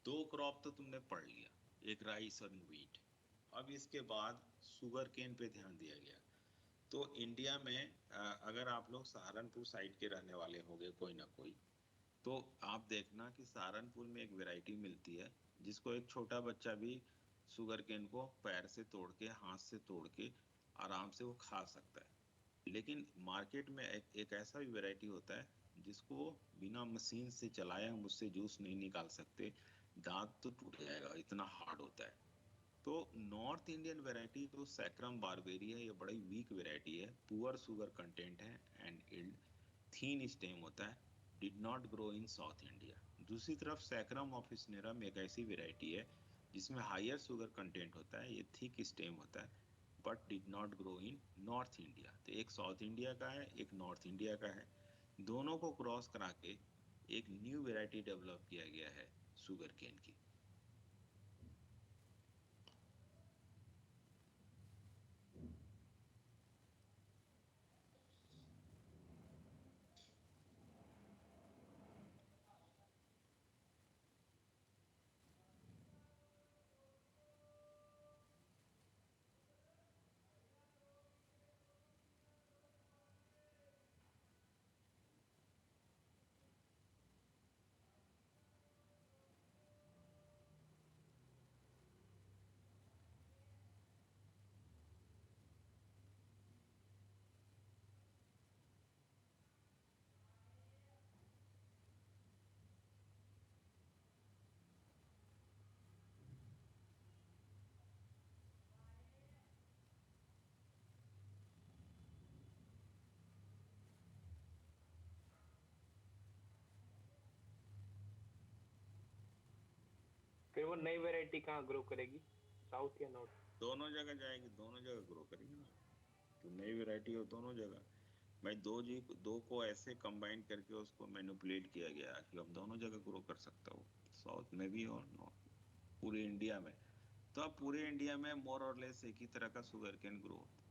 Speaker 2: दो क्रॉप तो तुमने पढ़ लिया, एक राइस और व्हीट। अब इसके बाद शुगर केन पे ध्यान दिया गया। तो इंडिया में अगर आप लोग सहारनपुर साइड के रहने वाले होंगे कोई ना कोई, तो आप देखना कि सहारनपुर में एक वैरायटी मिलती है जिसको एक छोटा बच्चा भी शुगर केन को पैर से तोड़ के, हाथ से तोड़ के आराम से वो खा सकता है। लेकिन मार्केट में एक ऐसा भी वैरायटी होता है जिसको बिना मशीन से चलाए हम उससे जूस नहीं निकाल सकते, दांत तो टूट जाएगा, इतना हार्ड होता है। तो नॉर्थ इंडियन वैरायटी जो सैक्रम बारबेरी है, ये बड़ी वीक वैरायटी है, पुअर शुगर कंटेंट है एंड इल्ड थीन स्टेम होता है, did not grow in south India. दूसरी तरफ सैक्रम ऑफिसनेरम एक ऐसी वैरायटी है जिसमें हायर शुगर कंटेंट होता है, ये थिक स्टेम होता है, but did not grow in north India. तो एक साउथ इंडिया का है, एक नॉर्थ इंडिया का है, दोनों को क्रॉस करा के एक न्यू वैरायटी डेवलप किया गया है शुगर केन की।
Speaker 3: फिर वो नई वैरायटी कहाँ ग्रो करेगी, साउथ या नॉर्थ?
Speaker 2: दोनों जगह जाएगी, दोनों जगह ग्रो करेगी ना। तो नई वैरायटी हो दोनों जगह। भाई दो को ऐसे कंबाइन करके उसको मैनिपुलेट किया गया कि अब दोनों जगह ग्रो कर सकता हो, साउथ में भी और नॉर्थ, पूरे इंडिया में। तो अब पूरे इंडिया में मोर और लेस एक ही तरह का शुगर केन ग्रो होता है।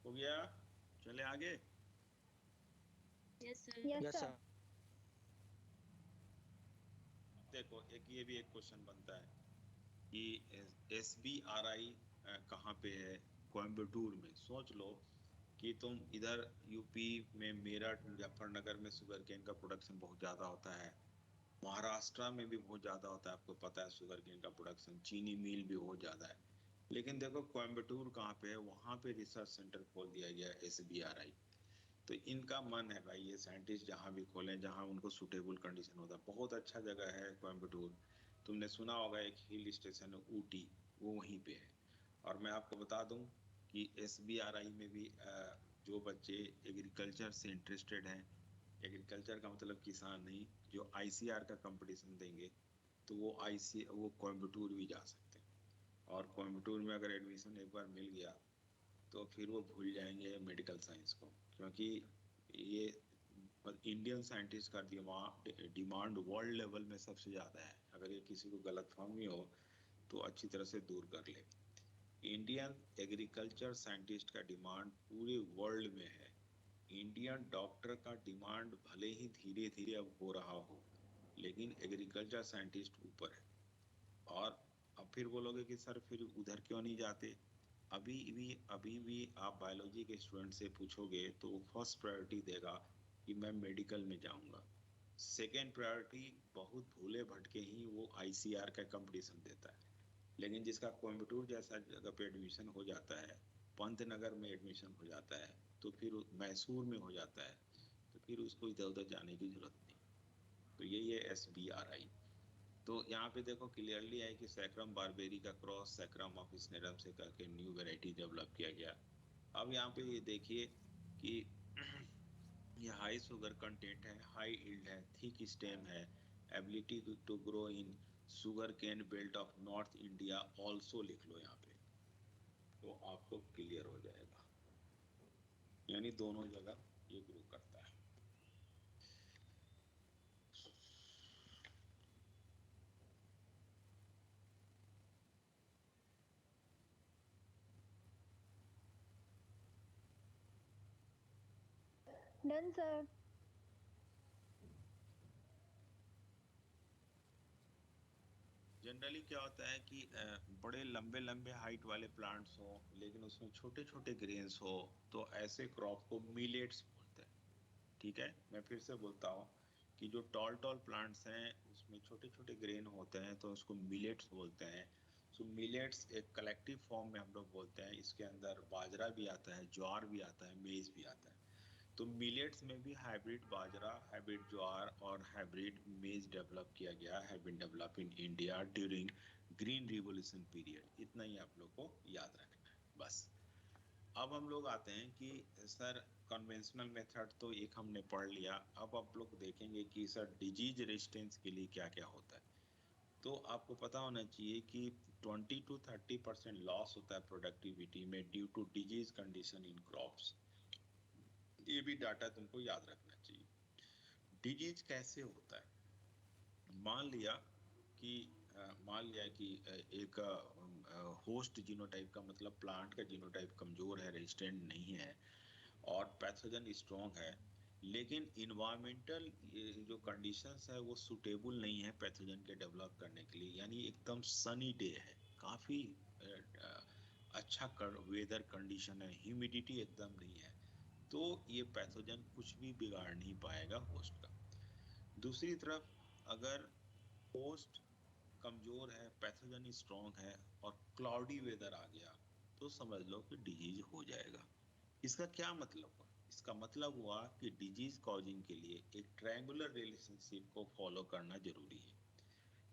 Speaker 2: हो गया, चले आगे।
Speaker 5: Yes, sir.
Speaker 1: Yes,
Speaker 4: yes
Speaker 1: sir.
Speaker 4: Sir.
Speaker 2: देखो एक ये भी एक क्वेश्चन बनता है कि SBRI कहाँ पे है, कोयम्बटूर में। सोच लो कि तुम इधर यूपी में मेरठ मुजफ्फरनगर में शुगर केन का प्रोडक्शन बहुत ज़्यादा होता है, महाराष्ट्र में भी बहुत ज़्यादा होता है, आपको पता है शुगर केन का प्रोडक्शन, चीनी मिल भी बहुत ज़्यादा है। लेकिन देखो कोयम्बटूर कहाँ पे है, वहाँ पे रिसर्च सेंटर खोल दिया गया SBRI। तो इनका मन है भाई, ये साइंटिस्ट जहाँ भी खोलें जहाँ उनको सूटेबल कंडीशन होता है। बहुत अच्छा जगह है कोयम्बटूर। तुमने सुना होगा एक हिल स्टेशन है ऊटी, वो वहीं पे है। और मैं आपको बता दूं कि SBRI में भी जो बच्चे एग्रीकल्चर से इंटरेस्टेड हैं, एग्रीकल्चर का मतलब किसान नहीं, जो ICR का कंपटीशन देंगे, तो वो कोयम्बटूर भी जा सकते हैं। और कोयम्बटूर में अगर एडमिशन एक बार मिल गया तो फिर वो भूल जाएंगे मेडिकल साइंस को, क्योंकि ये इंडियन साइंटिस्ट का डिमांड वर्ल्ड लेवल में सबसे ज़्यादा है। अगर ये किसी को गलतफहमी हो तो अच्छी तरह से दूर कर ले। इंडियन एग्रीकल्चर साइंटिस्ट का डिमांड पूरे वर्ल्ड में है। इंडियन डॉक्टर का डिमांड भले ही धीरे धीरे अब हो रहा हो, लेकिन एग्रीकल्चर साइंटिस्ट ऊपर है। और अब फिर बोलोगे कि सर फिर उधर क्यों नहीं जाते। अभी भी आप बायोलॉजी के स्टूडेंट से पूछोगे तो वो फर्स्ट प्रायोरिटी देगा कि मैं मेडिकल में जाऊंगा। सेकेंड प्रायोरिटी बहुत भूले भटके ही वो ICR का कंपटीशन देता है। लेकिन जिसका कोयम्बटूर जैसा जगह पे एडमिशन हो जाता है, पंतनगर में एडमिशन हो जाता है, तो फिर मैसूर में हो जाता है, तो फिर उसको इधर उधर जाने की जरूरत नहीं। तो यही है SBRI। तो यहाँ पे देखो क्लियरली है कि सैक्रम बारबेरी का क्रॉस सैक्रम ऑफिसनेरम से करके न्यू वैरायटी डेवलप किया गया। अब यहाँ पे ये देखिए कि ये हाई शुगर कंटेंट है, हाई यील्ड है, थिक स्टेम है, ability to grow in sugarcane belt of north India also लिख लो यहाँ पे, तो आपको क्लियर हो जाएगा। यानी दोनों जगह ये ग्रो करता है।
Speaker 1: Done, sir.
Speaker 2: जनरली क्या होता है कि बड़े लंबे लंबे हाइट वाले प्लांट्स हो लेकिन उसमें छोटे छोटे ग्रेन्स हो, तो ऐसे क्रॉप को मिलेट्स बोलते हैं। ठीक है, मैं फिर से बोलता हूँ कि जो टॉल टॉल प्लांट्स हैं उसमें छोटे छोटे ग्रेन होते हैं तो उसको मिलेट्स बोलते हैं। सो मिलेट्स एक कलेक्टिव फॉर्म में हम लोग बोलते हैं। इसके अंदर बाजरा भी आता है, ज्वार भी आता है, मेज भी आता है। तो मिलेट्स में भी हाइब्रिड बाजरा, हाइब्रिड ज्वार और हाइब्रिड मेज डेवलप किया गया, have been develop in India during green revolution period. इतना ही आप लोग को याद रखना है बस। अब हम लोग आते हैं कि सर कन्वेंशनल मेथड तो एक हमने पढ़ लिया, अब आप लोग देखेंगे कि सर डिजीज रेजिस्टेंस के लिए क्या क्या होता है। तो आपको पता होना चाहिए कि 20 to 30% लॉस होता है प्रोडक्टिविटी में due to disease condition in crops. ये भी डाटा तुमको याद रखना चाहिए। डिजीज कैसे होता है? मान लिया कि एक होस्ट जीनोटाइप का मतलब प्लांट का जीनोटाइप कमजोर है, रेजिस्टेंट नहीं है और पैथोजन स्ट्रॉन्ग है, लेकिन इन्वायरमेंटल जो कंडीशंस है वो सुटेबल नहीं है पैथोजन के डेवलप करने के लिए। यानी एकदम सनी डे है, काफी अच्छा वेदर कंडीशन है, ह्यूमिडिटी एकदम नहीं है, तो ये पैथोजन कुछ भी बिगाड़ नहीं पाएगा होस्ट का। दूसरी तरफ अगर होस्ट कमजोर है, पैथोजन स्ट्रॉन्ग है और क्लाउडी वेदर आ गया तो समझ लो कि डिजीज हो जाएगा। इसका क्या मतलब हुआ? इसका मतलब हुआ कि डिजीज कॉजिंग के लिए एक ट्रायंगुलर रिलेशनशिप को फॉलो करना जरूरी है।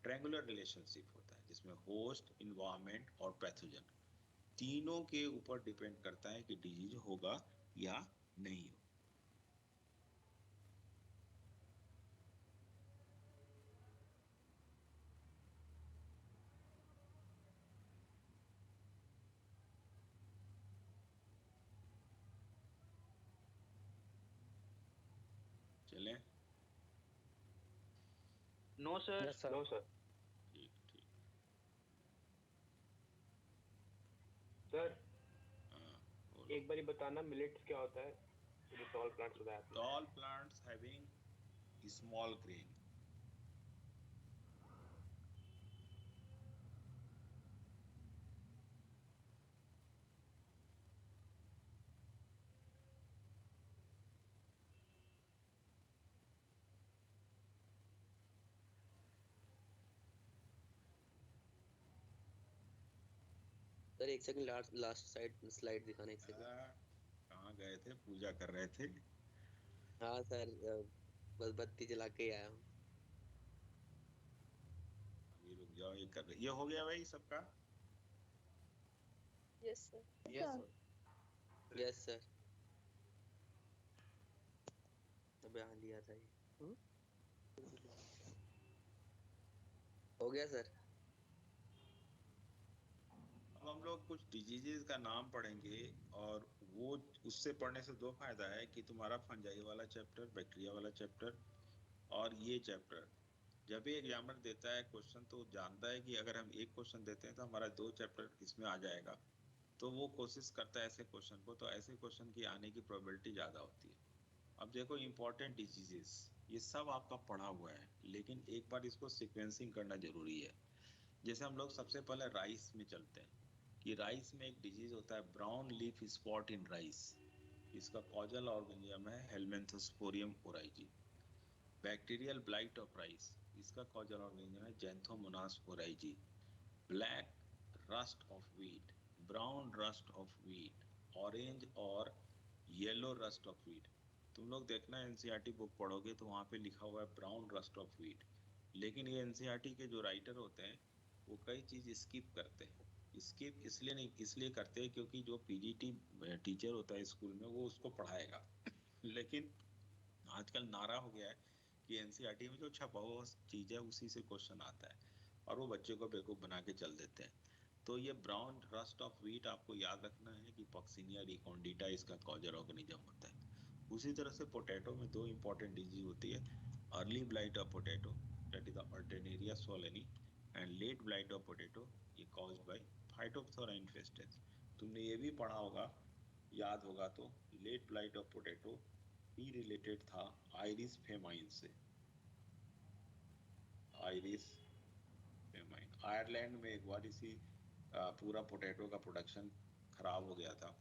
Speaker 2: ट्रायंगुलर रिलेशनशिप होता है जिसमें होस्ट, इन्वायरमेंट और पैथोजन तीनों के ऊपर डिपेंड करता है कि डिजीज होगा या नहीं हो। चलें?
Speaker 6: No sir.
Speaker 4: Yes sir.
Speaker 3: No sir.
Speaker 2: ठीक ठीक।
Speaker 3: सर
Speaker 2: हाँ, बोलो।
Speaker 3: एक बारी बताना मिलेट्स क्या होता है? टॉल प्लांट्स बताया आपने।
Speaker 2: Tall plants having small grain.
Speaker 4: Sir एक सेकंड, लास्ट स्लाइड दिखाना, एक सेकंड।
Speaker 2: कहाँ गए थे? पूजा कर रहे थे?
Speaker 4: हाँ सर, बस बत्ती जला के ही आया हूँ।
Speaker 2: अभी रुक जाओ, ये कर रहे। ये हो गया भाई सबका?
Speaker 1: Yes, sir.
Speaker 6: Yes
Speaker 1: Sir.
Speaker 6: Sir.
Speaker 4: Yes sir. अबे हाँ लिया था ये। हो गया सर।
Speaker 2: अब हम लोग कुछ डिजीजेस का नाम पढ़ेंगे और वो उससे पढ़ने से दो फायदा है कि तुम्हारा फंजाई वाला चैप्टर, बैक्टीरिया वाला चैप्टर और ये चैप्टर जब भी एग्जामिनर देता है क्वेश्चन तो जानता है कि अगर हम एक क्वेश्चन देते हैं तो हमारा दो चैप्टर इसमें आ जाएगा, तो वो कोशिश करता है ऐसे क्वेश्चन को, तो ऐसे क्वेश्चन की आने की प्रोबेबिलिटी ज़्यादा होती है। अब देखो इंपॉर्टेंट डिजीजेस ये सब आपका पढ़ा हुआ है, लेकिन एक बार इसको सीक्वेंसिंग करना जरूरी है। जैसे हम लोग सबसे पहले राइस में चलते हैं कि राइस में एक डिजीज होता है brown leaf spot in rice. इसका कॉजल ऑर्गेनिज्म है helminthosporium oryzae. Bacterial blight of rice, इसका कॉजल ऑर्गेनिज्म है xanthomonas oryzae. Black rust of wheat, brown rust of wheat, orange और येलो रस्ट ऑफ व्हीट, तुम लोग देखना एनसीईआरटी बुक पढ़ोगे तो वहाँ पे लिखा हुआ है ब्राउन रस्ट ऑफ व्हीट, लेकिन ये एनसीईआरटी के जो राइटर होते हैं वो कई चीज स्किप करते हैं। स्किप इसलिए नहीं, इसलिए करते हैं क्योंकि जो पीजीटी टीचर होता है स्कूल में वो उसको पढ़ाएगा लेकिन आजकल नारा हो गया है कि एनसीईआरटी में जो छपा हुआ चीज है उसी से क्वेश्चन आता है और वो बच्चे को बेवकूफ बना के चल देते हैं। तो ये ब्राउन रस्ट ऑफ व्हीट आपको याद रखना है कि पॉक्सिनिया रिकॉन्डिटा इसका कॉजर ऑर्गेनिज्म होता है। उसी तरह से पोटैटो में दो इंपॉर्टेंट डिजीज होती है, early blight of potato that is the alternaria solani and late blight of potato, ये कॉज्ड बाय फाइटोप्थोरा इन्फेस्टेंस। तुमने ये भी पढ़ा होगा, याद होगा तो, लेट ब्लाइट ऑफ पोटैटो ही रिलेटेड था आयरिस फेमाइन से। आयरिस फेमाइन, आयरलैंड में एक बार इसी पूरा पोटैटो का प्रोडक्शन खराब हो गया था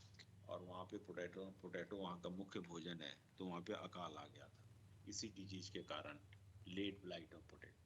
Speaker 2: और वहाँ पे पोटैटो वहाँ का मुख्य भोजन है, तो वहाँ पे अकाल आ गया था इसी डिजीज के कारण, लेट ब्लाइट ऑफ पोटैटो।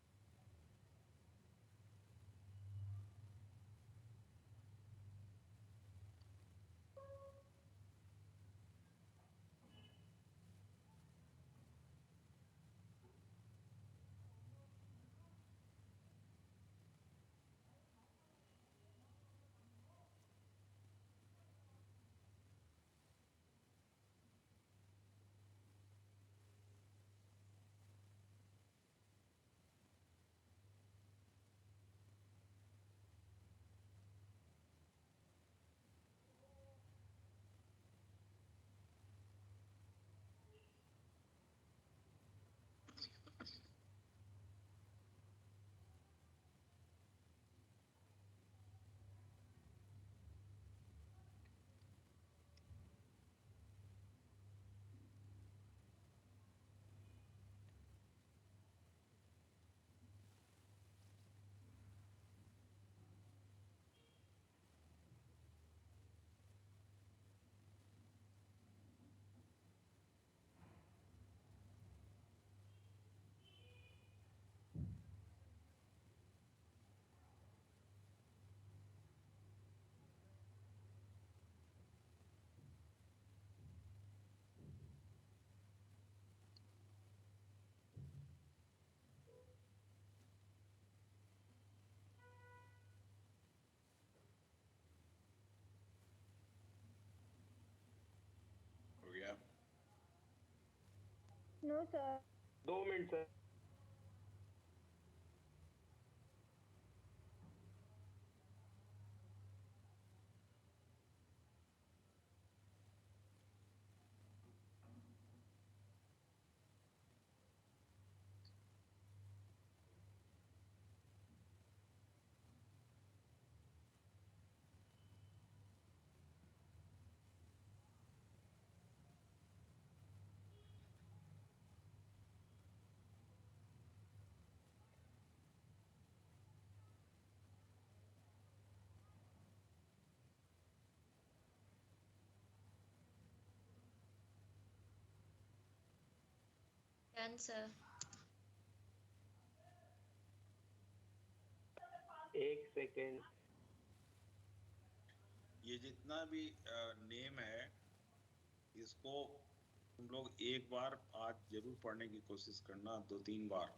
Speaker 2: हो गया?
Speaker 1: No, sir.
Speaker 3: 2 minute sir.
Speaker 5: Done, sir.
Speaker 3: एक सेकेंड।
Speaker 2: ये जितना भी नेम है इसको तुम लोग एक बार आज जरूर पढ़ने की कोशिश करना, 2-3 बार।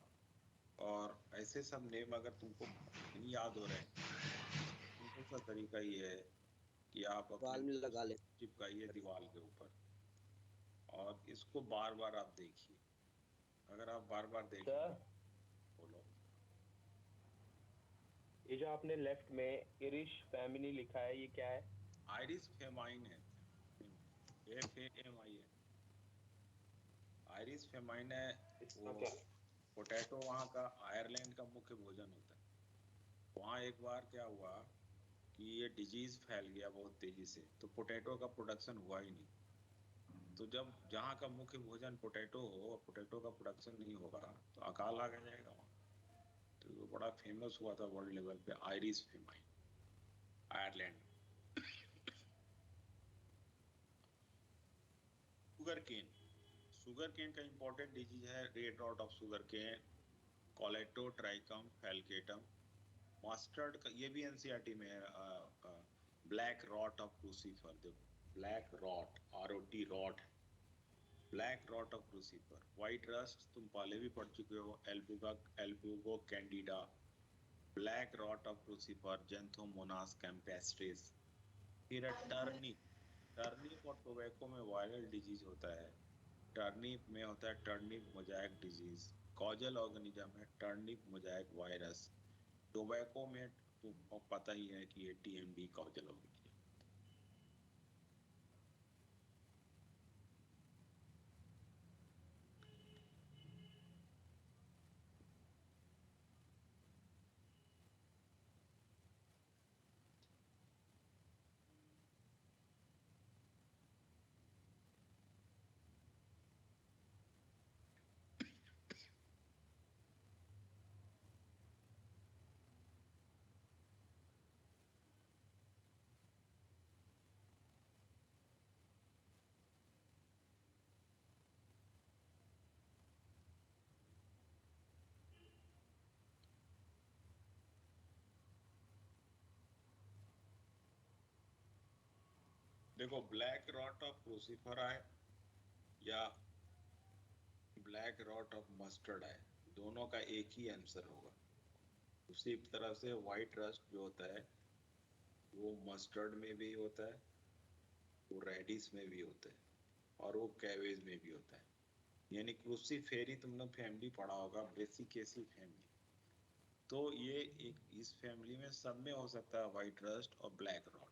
Speaker 2: और ऐसे सब नेम अगर तुमको नहीं याद हो रहे, सिंपल सा तरीका ये है कि आप
Speaker 4: वाल में लगा ले।
Speaker 2: चिपकाइए दीवार के ऊपर और इसको बार बार आप देखिए। अगर आप बार बार देखिए,
Speaker 3: सर
Speaker 2: बोलो।
Speaker 3: ये जो आपने लेफ्ट में इरिश फैमिली लिखा है, ये क्या है?
Speaker 2: आयरिस फेमाइन है, FAMIN। आयरिस फेमाइन है
Speaker 3: इसका
Speaker 2: वो
Speaker 3: क्या?
Speaker 2: पोटैटो वहाँ का आयरलैंड का मुख्य भोजन होता है। वहाँ एक बार क्या हुआ कि ये डिजीज फैल गया बहुत तेजी से, तो पोटैटो का प्रोडक्शन हुआ ही नहीं। तो जब जहाँ का मुख्य भोजन पोटैटो हो और पोटैटो का प्रोडक्शन नहीं होगा तो अकाल आ जाएगा वहाँ। तो वो बड़ा फेमस हुआ था वर्ल्ड लेवल पे, Irish famine, Ireland. Sugar cane का इंपॉर्टेंट डिजीज है red rot of sugar cane, colletotrichum falcatum. Mustard का ये भी एनसीईआरटी में है, ब्लैक रॉट ऑफ क्रूसीफर। देखो black rot, ROT rot, black rot of crucifer, white rust तुम पहले भी पढ़ चुके हो, albugo candida, black rot of crucifer, xanthomonas campestris. फिर है टर्निप। टर्निप और टोबैको में वायरल डिजीज होता है। टर्निप में होता है turnip Mosaic disease. Causal organism है टर्निप मोजाइक वायरस। टोबैको में तुमको पता ही है कि ये टीएमडी कॉजल ऑर्गेनिज्म। देखो ब्लैक रॉट ऑफ क्रूसिफर आए या ब्लैक रॉट ऑफ मस्टर्ड आए, दोनों का एक ही आंसर होगा। उसी तरह से व्हाइट रस्ट जो होता है वो मस्टर्ड में भी होता है, वो रेडिस में भी होता है और वो कैबेज में भी होता है। यानी क्रूसीफेरी तुमने फैमिली पढ़ा होगा, ब्रेसिकेसी फैमिली। तो ये एक इस फैमिली में सब में हो सकता है व्हाइट रस्ट और ब्लैक रॉट।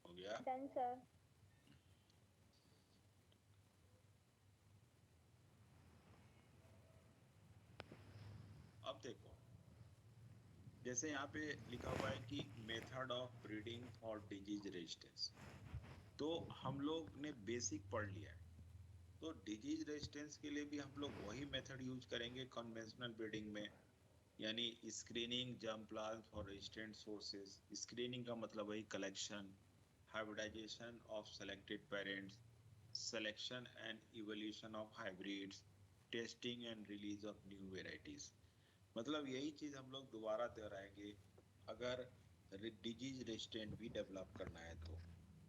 Speaker 2: हो गया?
Speaker 1: Done, sir.
Speaker 2: अब देखो, जैसे यहाँ पे लिखा हुआ है कि method of breeding for disease resistance, तो हम लोग ने बेसिक पढ़ लिया है। तो डिजीज रेजिस्टेंस के लिए भी हम लोग वही मेथड यूज करेंगे कन्वेंशनल ब्रीडिंग में, यानी screening germplasm for resistant sources. Screening का मतलब वही collection, hybridization of selected parents, selection and evolution of hybrids, testing and release of new varieties। मतलब यही चीज हम लोग दोबारा दोहराएंगे अगर डिजीज रेजिस्टेंट भी डेवलप करना है तो।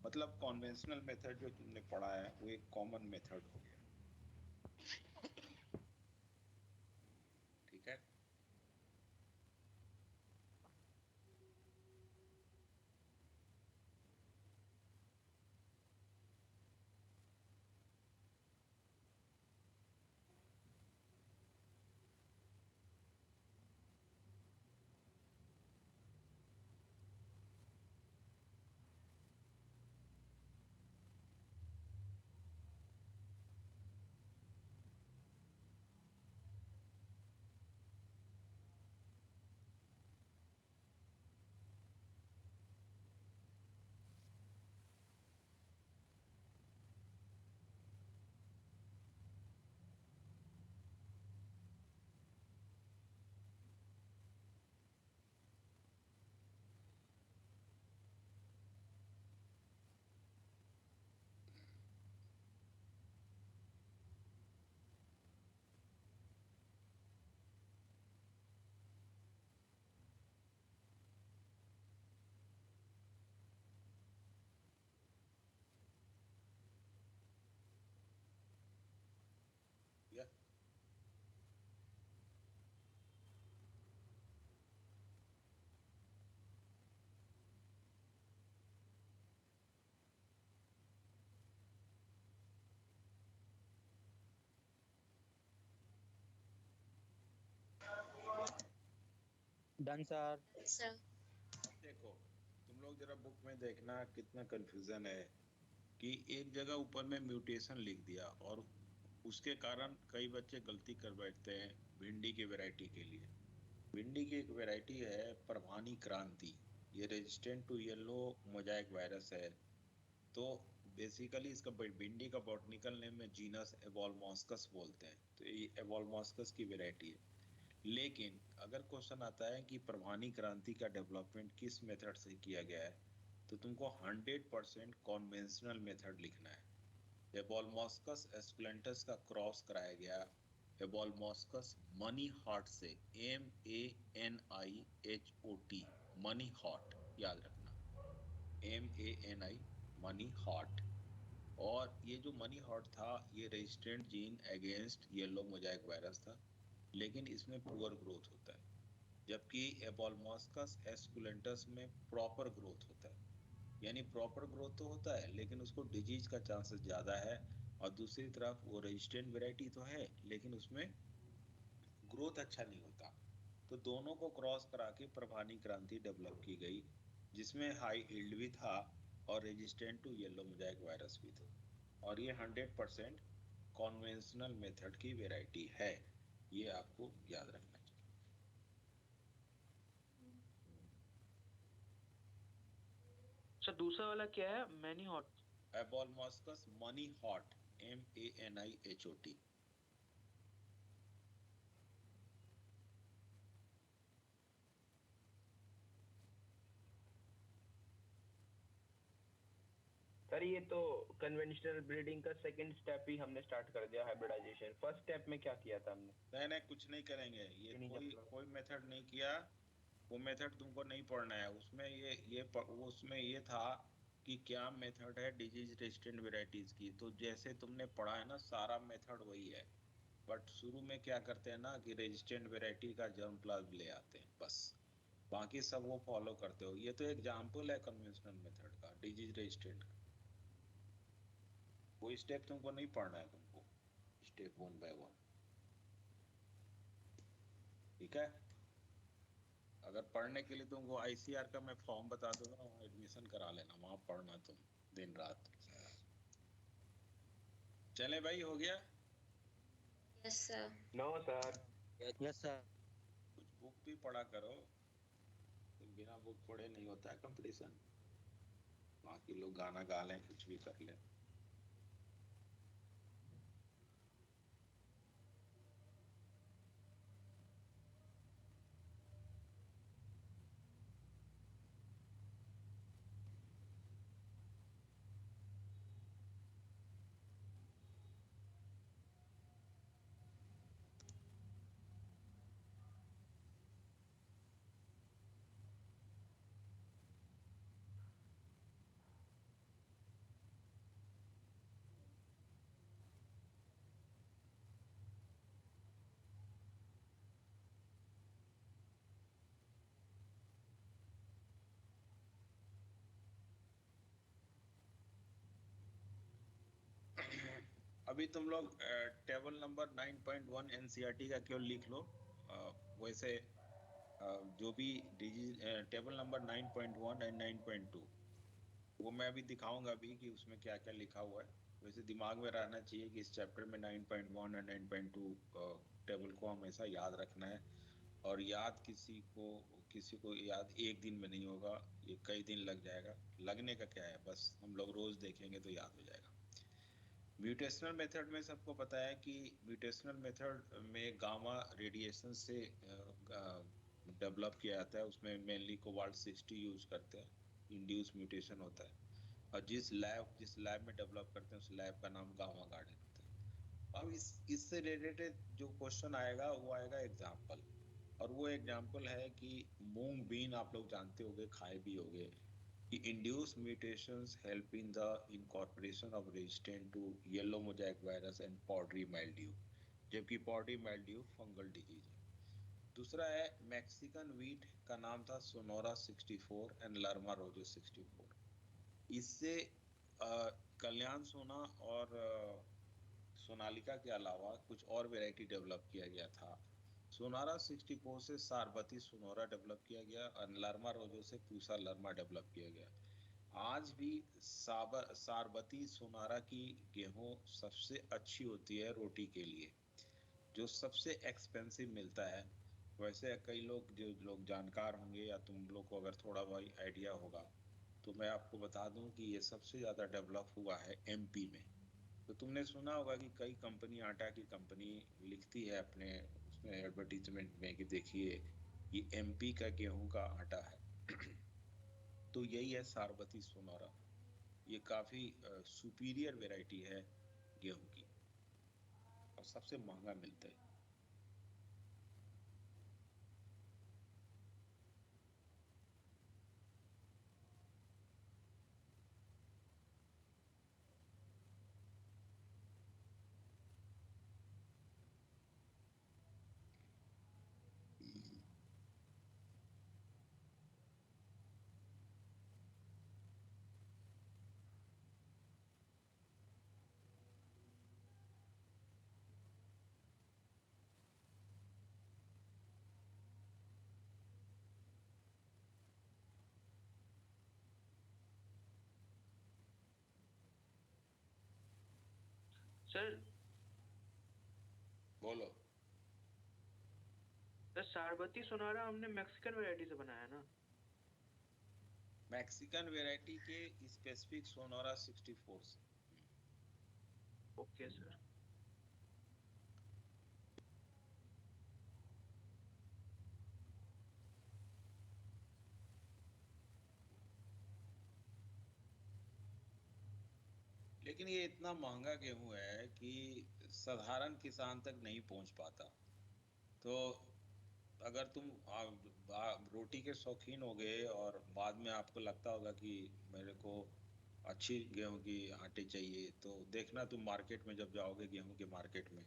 Speaker 2: मतलब कॉन्वेंशनल मेथड जो तुमने पढ़ा है वो एक कॉमन मेथड हो गया, ठीक है? या
Speaker 6: Done, sir.
Speaker 5: Sir.
Speaker 2: देखो, तुम लोग जरा बुक में देखना कितना कंफ्यूजन है कि एक जगह ऊपर में म्यूटेशन लिख दिया और उसके कारण कई बच्चे गलती कर बैठते हैं भिंडी की वैरायटी के लिए। भिंडी की एक वैरायटी है परवानी क्रांति, ये resistant to yellow mosaic virus है। तो बेसिकली इसका भिंडी का बॉटनिकल नेम है जीनस एबोलमॉस्कस बोलते हैं, तो ये एबोलमॉस्कस की वैरायटी है। लेकिन अगर क्वेश्चन आता है कि परभानी क्रांति का डेवलपमेंट किस मेथड से किया गया है, तो तुमको 100% कॉन्वेंशनल मेथड लिखना है। एबोलमॉस्कस एस्कुलेंटस का क्रॉस कराया गया एबोलमॉस्कस मनी हॉट से, MANIHOT, मनी हॉट, याद रखना, MANI, मनी हॉट। और ये जो मनी हॉट था ये resistant gene against yellow mosaic virus था, लेकिन इसमें पुअर ग्रोथ होता है, जबकि एबोलमॉस्कस एस्कुलेंटस में प्रॉपर ग्रोथ होता है। यानी प्रॉपर ग्रोथ तो होता है लेकिन उसको डिजीज का चांसेस ज़्यादा है, और दूसरी तरफ वो रेजिस्टेंट वैरायटी तो है लेकिन उसमें ग्रोथ अच्छा नहीं होता। तो दोनों को क्रॉस करा के परभानी क्रांति डेवलप की गई, जिसमें हाई यील्ड भी था और resistant to yellow mosaic virus भी था, और ये 100% कॉन्वेंशनल मेथड की वैरायटी है, ये आपको याद रखना चाहिए।
Speaker 6: सर दूसरा वाला क्या है, manihot?
Speaker 2: Abelmoschus manihot, MANIHOT।
Speaker 3: Sir ये तो कन्वेंशनल ब्रीडिंग का सेकंड स्टेप ही हमने स्टार्ट कर दिया, हाइब्रिडाइजेशन। फर्स्ट स्टेप में क्या किया था हमने?
Speaker 2: नहीं, कुछ नहीं करेंगे, ये कोई मेथड नहीं किया, वो मेथड तुमको नहीं पढ़ना है। उसमें उसमें ये था कि क्या मेथड है डिजीज रेजिस्टेंट वेराइटीज की, तो जैसे तुमने पढ़ा है ना सारा मेथड वही है, बट शुरू में क्या करते हैं ना कि रेजिस्टेंट वेराइटी का जर्म प्लाज्म ले आते हैं, बस बाकी सब वो फॉलो करते हो। ये तो एग्जाम्पल है कन्वेंशनल मेथड का, डिजीज रेजिस्टेंट का। कोई स्टेप तुमको नहीं पढ़ना है, तुमको स्टेप 1 बाय 1, ठीक है। अगर पढ़ने के लिए तुमको ICR का मैं फॉर्म बता दूंगा, वहाँ एडमिशन करा लेना, वहाँ पढ़ना तुम दिन रात। चले भाई, हो गया?
Speaker 5: Yes sir.
Speaker 3: No sir.
Speaker 4: Yes sir.
Speaker 2: कुछ बुक भी पढ़ा करो, बिना बुक पढ़े नहीं होता है कंपटीशन। बाकी लोग गाना गा लें, कुछ भी कर लें। अभी तुम लोग टेबल नंबर 9.1 NCERT का केवल लिख लो। वैसे जो भी टेबल नंबर 9.1 एंड 9.2 वो मैं अभी दिखाऊंगा अभी कि उसमें क्या क्या लिखा हुआ है। वैसे दिमाग में रहना चाहिए कि इस चैप्टर में 9.1 और 9.2 टेबल को हमेशा याद रखना है। और याद किसी को याद एक दिन में नहीं होगा, ये कई दिन लग जाएगा। लगने का क्या है, बस हम लोग रोज देखेंगे तो याद हो जाएगा। म्यूटेशनल मेथड में सबको पता है कि म्यूटेशनल मेथड में गामा रेडिएशन से डेवलप किया जाता है। उसमें मेनली कोबाल्ट 60 यूज करते हैं, इंड्यूस म्यूटेशन होता है। और जिस लैब में डेवलप करते हैं उस लैब का नाम गामा गार्डन होता है। अब इससे रिलेटेड जो क्वेश्चन आएगा वो आएगा एग्जाम्पल, और वो एग्जाम्पल है कि मूंग बीन आप लोग जानते होंगे, खाए भी होंगे कि induce mutations help in the incorporation of resistant to yellow mosaic virus and powdery mildew, जबकि powdery mildew फंगल डिजीज है। दूसरा है मैक्सिकन वीट का नाम था सोनोरा 64 एंड लर्मा रोजो 64। इससे कल्याण सोना और सोनालिका के अलावा कुछ और वैरायटी डेवलप किया गया था। सोनारा 64 से सारबती सोनोरा डेवलप किया गया और लर्मा रोजो से पूसा लर्मा डेवलप किया गया। आज भी सारबती सोनारा की गेहूं सबसे अच्छी होती है रोटी के लिए, जो सबसे एक्सपेंसिव मिलता है। वैसे कई लोग जो लोग जानकार होंगे या तुम लोग को अगर थोड़ा बहुत आइडिया होगा तो मैं आपको बता दूं कि ये सबसे ज़्यादा डेवलप हुआ है एमपी में। तो तुमने सुना होगा कि कई कंपनी, आटा की कंपनी लिखती है अपने उसमें एडवर्टीजमेंट में कि देखिए ये एमपी का गेहूं का आटा है। तो यही है सारबती सोनारा। ये काफ़ी सुपीरियर वैरायटी है गेहूं की और सबसे महंगा मिलता है।
Speaker 6: सर
Speaker 2: बोलो।
Speaker 6: सर सारबती सोनारा हमने मैक्सिकन वैरायटी से बनाया ना?
Speaker 2: मैक्सिकन वैरायटी के स्पेसिफिक सोनारा 64 से।
Speaker 6: Okay sir.
Speaker 2: लेकिन ये इतना महंगा गेहूं है कि साधारण किसान तक नहीं पहुंच पाता। तो अगर तुम रोटी के शौकीन हो गए और बाद में आपको लगता होगा कि मेरे को अच्छी गेहूं की आटे चाहिए, तो देखना तुम मार्केट में जब जाओगे गेहूं के मार्केट में,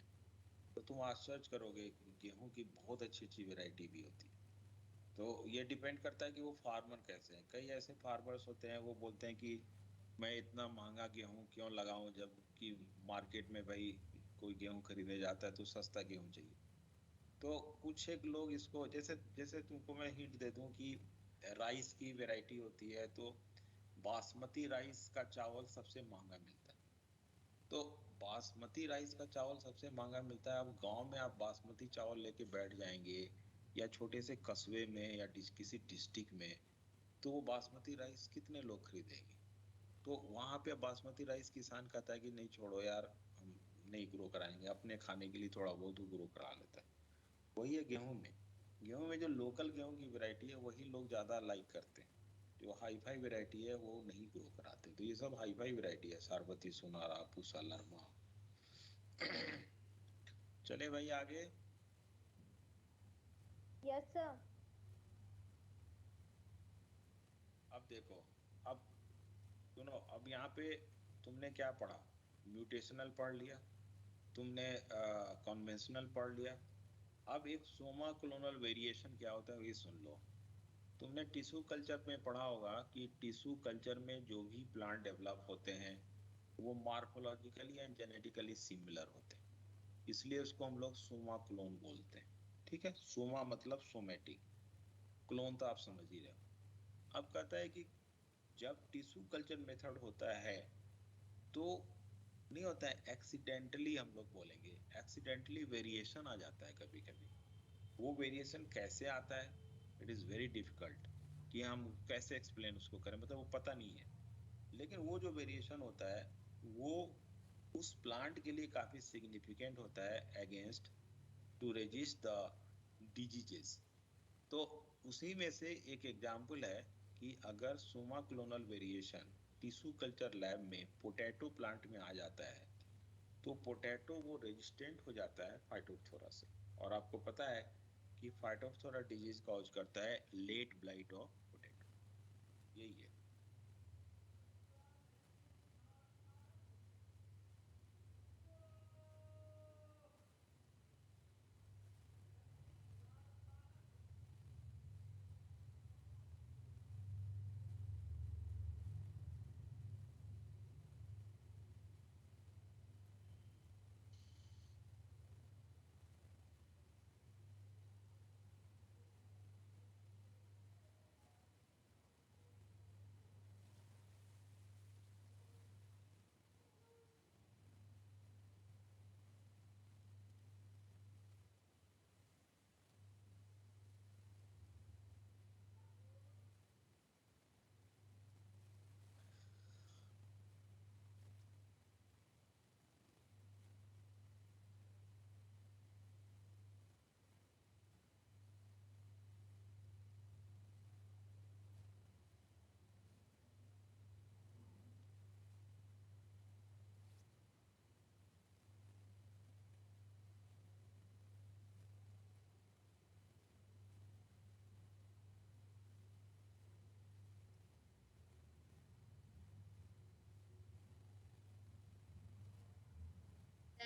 Speaker 2: तो तुम आश्चर्य करोगे कि गेहूं की बहुत अच्छी अच्छी वैरायटी भी होती है। तो ये डिपेंड करता है कि वो फार्मर कैसे हैं। कई ऐसे फार्मर्स होते हैं वो बोलते हैं कि मैं इतना महंगा गेहूं क्यों लगाऊं जब कि मार्केट में भाई कोई गेहूं खरीदने जाता है तो सस्ता गेहूं चाहिए। तो कुछ एक लोग इसको, जैसे जैसे तुमको मैं हिंट दे दूं कि राइस की वैरायटी होती है, तो बासमती राइस का चावल सबसे महंगा मिलता है। तो बासमती राइस का चावल सबसे महंगा मिलता है। अब गांव में आप बासमती चावल लेके बैठ जाएंगे या छोटे से कस्बे में या किसी डिस्ट्रिक्ट में, तो वो बासमती राइस कितने लोग खरीदेंगे? तो वहां पे बासमती राइस किसान कहता है कि नहीं छोड़ो यार, हम नहीं ग्रो कराएंगे, अपने खाने के लिए थोड़ा बहुत ग्रो करा लेता है। वही है गेहूं में। गेहूं में जो लोकल गेहूं की वैरायटी है वही लोग ज्यादा लाइक करते हैं। जो हाई फाई वैरायटी है वो नहीं ग्रो कराते। तो ये सब हाई फाई वैरायटी है, सारबती सोनारा, पूसा, लरमा। चले भाई आगे।
Speaker 1: Yes sir.
Speaker 2: अब देखो, अब सुनो, अब यहाँ पे तुमने क्या पढ़ा? म्यूटेशनल पढ़ लिया, तुमने कन्वेंशनल पढ़ लिया। अब एक सोमा क्लोनल वेरिएशन क्या होता है ये सुन लो। तुमने टिश्यू कल्चर में पढ़ा होगा कि टिश्यू कल्चर में जो भी प्लांट डेवलप होते हैं वो मार्फोलॉजिकली एंड जेनेटिकली सिमिलर होते हैं, इसलिए उसको हम लोग सोमा क्लोन बोलते हैं। ठीक है, सोमा मतलब सोमेटिक, क्लोन तो आप समझ ही रहे हो। अब कहता है कि जब टिश्यू कल्चर मेथड होता है तो नहीं होता है एक्सीडेंटली, हम लोग बोलेंगे एक्सीडेंटली वेरिएशन आ जाता है कभी कभी। वो वेरिएशन कैसे आता है, इट इज़ वेरी डिफिकल्ट कि हम कैसे एक्सप्लेन उसको करें, मतलब वो पता नहीं है। लेकिन वो जो वेरिएशन होता है वो उस प्लांट के लिए काफ़ी सिग्निफिकेंट होता है against to resist the diseases. तो उसी में से एक एग्जाम्पल है कि अगर somaclonal variation tissue culture lab में पोटैटो प्लांट में आ जाता है तो पोटैटो वो रेजिस्टेंट हो जाता है फाइटोप्थोरा से। और आपको पता है कि फाइटोप्थोरा डिजीज कॉज करता है लेट ब्लाइट ऑफ पोटैटो। यही है।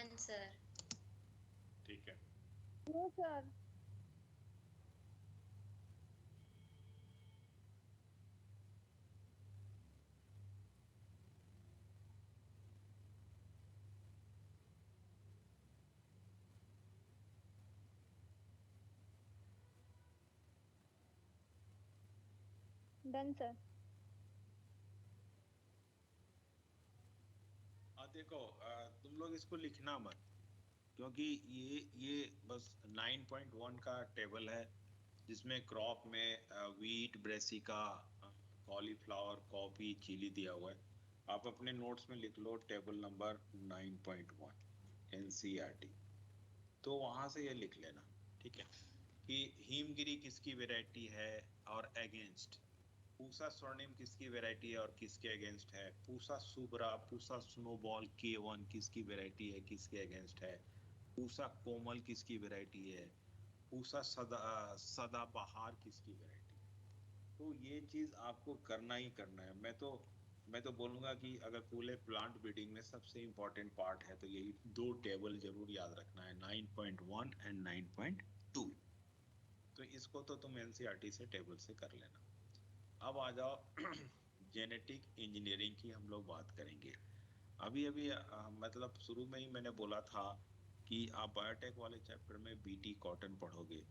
Speaker 5: Done, sir.
Speaker 2: ठीक है।
Speaker 1: No, sir. Done, sir.
Speaker 2: देखो तुम लोग इसको लिखना मत, क्योंकि ये बस 9.1 का टेबल है जिसमें क्रॉप में wheat, brassica, cauliflower, coffee, chilli दिया हुआ है। आप अपने नोट्स में लिख लो टेबल नंबर 9.1 एनसीईआरटी, तो वहां से ये लिख लेना, ठीक है, कि हिमगिरी किसकी वैरायटी है और अगेंस्ट, पूसा स्वर्णिम किसकी वैरायटी है और किसके अगेंस्ट है, पूसा सुब्रा, पूसा स्नोबॉल K1 किसकी वैरायटी है, किसके अगेंस्ट है, पूसा कोमल किसकी वैरायटी है, पूसा सदाबहार किसकी वैरायटी है। तो ये चीज आपको करना ही करना है। मैं तो बोलूंगा कि अगर पूरे प्लांट ब्रीडिंग में सबसे इम्पोर्टेंट पार्ट है तो यही दो टेबल जरूर याद रखना है, 9.1 एंड 9.2। तो इसको तो तुम एनसीईआरटी से टेबल से कर लेना। अब आ जाओ जेनेटिक इंजीनियरिंग की हम लोग बात करेंगे। अभी मतलब शुरू में ही मैंने बोला था कि आप बायोटेक वाले चैप्टर में बीटी कॉटन पढ़ोगे।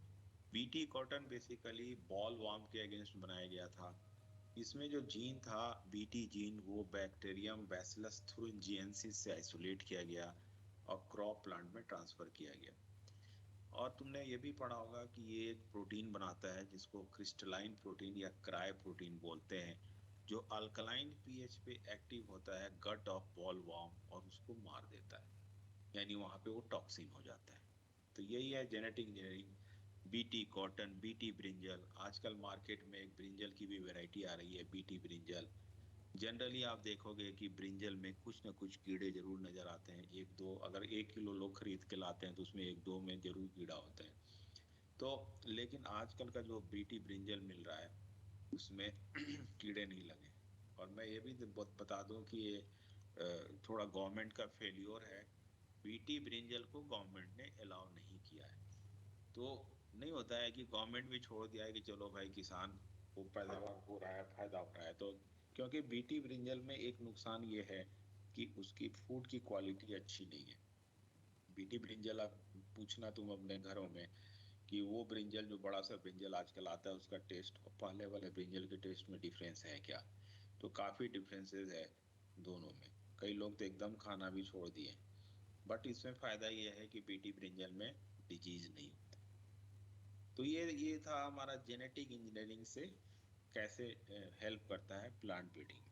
Speaker 2: BT cotton basically ball warm के अगेंस्ट बनाया गया था। इसमें जो जीन था बीटी जीन, वो बैक्टीरियम बैसिलस थुरिंजिएंसिस से आइसोलेट किया गया और क्रॉप प्लांट में ट्रांसफर किया गया। और तुमने ये भी पढ़ा होगा कि ये एक प्रोटीन बनाता है जिसको क्रिस्टलाइन प्रोटीन या क्राय प्रोटीन बोलते हैं, जो अल्कलाइन पीएच पे एक्टिव होता है गट ऑफ बॉल वार्म और उसको मार देता है, यानी वहां पे वो टॉक्सिन हो जाता है। तो यही है genetic engineering. BT cotton, BT brinjal, आजकल मार्केट में एक ब्रिंजल की भी वैरायटी आ रही है बीटी ब्रिंजल। जनरली आप देखोगे कि ब्रिंजल में कुछ ना कुछ कीड़े जरूर नजर आते हैं, एक दो, अगर 1 किलो लोग खरीद के लाते हैं तो उसमें 1-2 में जरूर कीड़ा होता है। तो लेकिन आजकल का जो बीटी ब्रिंजल मिल रहा है उसमें कीड़े नहीं लगे। और मैं ये भी बता दूं कि ये थोड़ा गवर्नमेंट का फेल्योर है, बीटी ब्रिंजल को गवर्नमेंट ने अलाउ नहीं किया है। तो नहीं होता है कि गवर्नमेंट भी छोड़ दिया है कि चलो भाई किसान को पैदावार हो रहा है, फायदा हो रहा है। तो क्योंकि बीटी ब्रिंजल में एक नुकसान ये है कि उसकी फूड की क्वालिटी अच्छी नहीं है। बीटी ब्रिंजल आप पूछना तुम अपने घरों में कि वो ब्रिंजल जो बड़ा सा ब्रिंजल आजकल आता है उसका टेस्ट और पहले वाले ब्रिंजल के टेस्ट में डिफरेंस है क्या? तो काफी डिफरेंसेस है दोनों में। कई लोग तो एकदम खाना भी छोड़ दिए। बट इसमें फायदा ये है कि बीटी ब्रिंजल में डिजीज नहीं होता। तो ये था हमारा जेनेटिक इंजीनियरिंग से कैसे हेल्प करता है प्लांट ब्रीडिंग।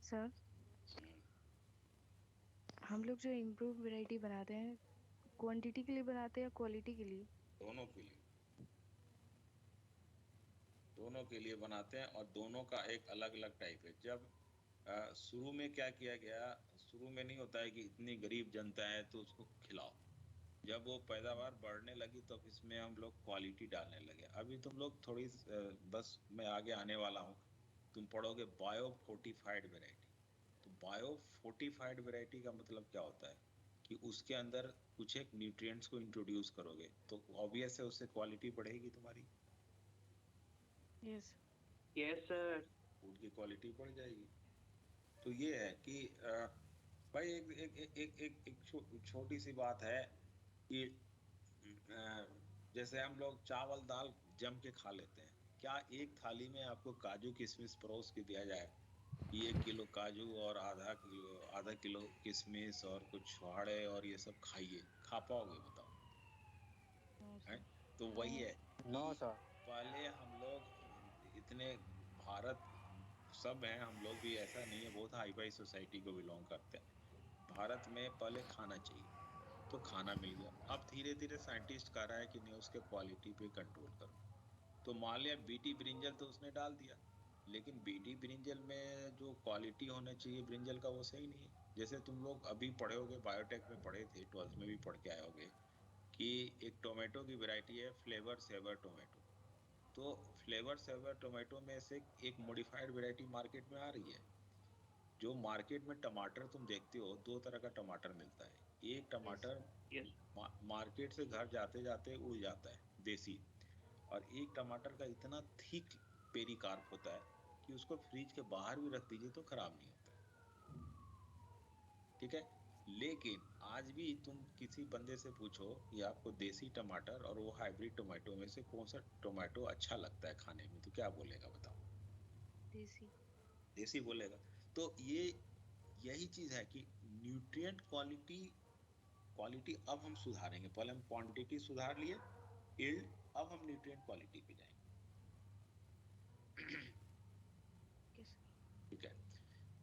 Speaker 7: सर, हम लोग जो इम्प्रूव वैरायटी बनाते हैं क्वांटिटी के लिए बनाते हैं या क्वालिटी के लिए?
Speaker 2: दोनों के लिए, दोनों के लिए बनाते हैं और दोनों का एक अलग अलग टाइप है। जब शुरू में क्या किया गया, शुरू में नहीं होता है कि इतनी गरीब जनता है तो उसको खिलाओ। जब वो पैदावार बढ़ने लगी तो इसमें हम लोग क्वालिटी डालने लगे। अभी तुम लोग थोड़ी बस मैं आगे आने वाला हूँ, तुम पढ़ोगे बायो फोर्टिफाइड वेराइटी। तो बायो फोर्टिफाइड वेराइटी का मतलब क्या होता है कि उसके अंदर कुछ एक न्यूट्रिएंट्स को इंट्रोड्यूस करोगे तो ऑब्वियस है उससे क्वालिटी बढ़ेगी तुम्हारी,
Speaker 7: यस।
Speaker 6: Yes sir.
Speaker 2: फूड की क्वालिटी बढ़ जाएगी। तो ये है कि भाई एक छोटी सी बात है कि जैसे हम लोग चावल दाल जम के खा लेते हैं, क्या एक थाली में आपको काजू किशमिश परोस के दिया जाए कि 1 किलो काजू और आधा किलो किशमिश और कुछ छुहाड़े और ये सब खाइए, खा पाओगे बताओ?
Speaker 7: नो
Speaker 2: है?
Speaker 7: सर।
Speaker 2: तो वही है
Speaker 8: नो
Speaker 2: कि
Speaker 8: सर।
Speaker 2: पहले हम लोग इतने भारत सब हैं, हम लोग भी ऐसा नहीं है, बहुत हाई फाई सोसाइटी को बिलोंग करते हैं। भारत में पहले खाना चाहिए, तो खाना मिल गया। अब धीरे धीरे साइंटिस्ट कह रहा है कि नहीं, उसके क्वालिटी पे कंट्रोल करो। तो मान लिया बीटी ब्रिंजल तो उसने डाल दिया, लेकिन बीटी ब्रिंजल में जो क्वालिटी होना चाहिए ब्रिंजल का वो सही नहीं है। जैसे तुम लोग अभी पढ़े होगे, बायोटेक में पढ़े थे, 12th में भी पढ़ के आए होगे कि एक टोमेटो की वैरायटी है फ्लेवर सेवर टोमेटो। तो फ्लेवर सेवर टोमेटो में से एक मॉडिफाइड वैरायटी मार्केट में आ रही है। जो मार्केट में टमाटर तुम देखते हो, दो तरह का टमाटर मिलता है। एक टमाटर
Speaker 6: यस
Speaker 2: मार्केट से घर जाते जाते उड़ जाता है, देसी। और एक टमाटर का इतना थिक पेरिकार्प होता है कि उसको फ्रिज के बाहर भी रख दीजिए तो खराब नहीं होता। ठीक है, लेकिन आज भी तुम किसी बंदे से पूछो कि आपको देसी टमाटर और वो हाइब्रिड टोमेटो में से कौन सा टोमेटो अच्छा लगता है खाने में, तो क्या बोलेगा बताओ?
Speaker 7: देसी।
Speaker 2: देसी बोलेगा। तो यही चीज है कि न्यूट्रिएंट क्वालिटी अब हम सुधारेंगे। पहले हम क्वांटिटी सुधार लिए, यील्ड, अब हम न्यूट्रिएंट क्वालिटी पे जाएंगे। ठीक है,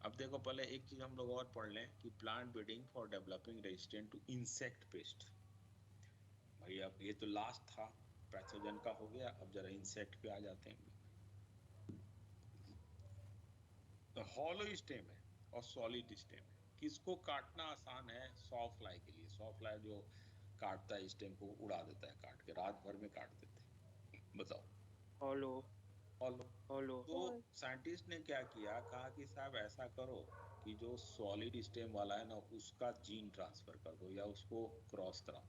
Speaker 2: अब देखो पहले एक चीज हम लोग और पढ़ लें कि plant breeding for developing resistant to insect pest. भाई अब ये तो लास्ट था, पैथोजन का हो गया, अब जरा इंसेक्ट पे आ जाते हैं। तो हॉलो स्टेम है और सॉलिड स्टेम है। किसको काटना आसान है? सॉ फ्लाई के लिए। सॉ फ्लाई जो काटता है स्टेम को, उड़ा देता है काट के, रात भर में काट देते हैं। बताओ।
Speaker 6: Hollow
Speaker 2: hollow. तो साइंटिस्ट ने क्या किया, कहा कि साहब ऐसा करो कि जो सॉलिड स्टेम वाला है ना, उसका जीन ट्रांसफर कर दो या उसको क्रॉस कराओ।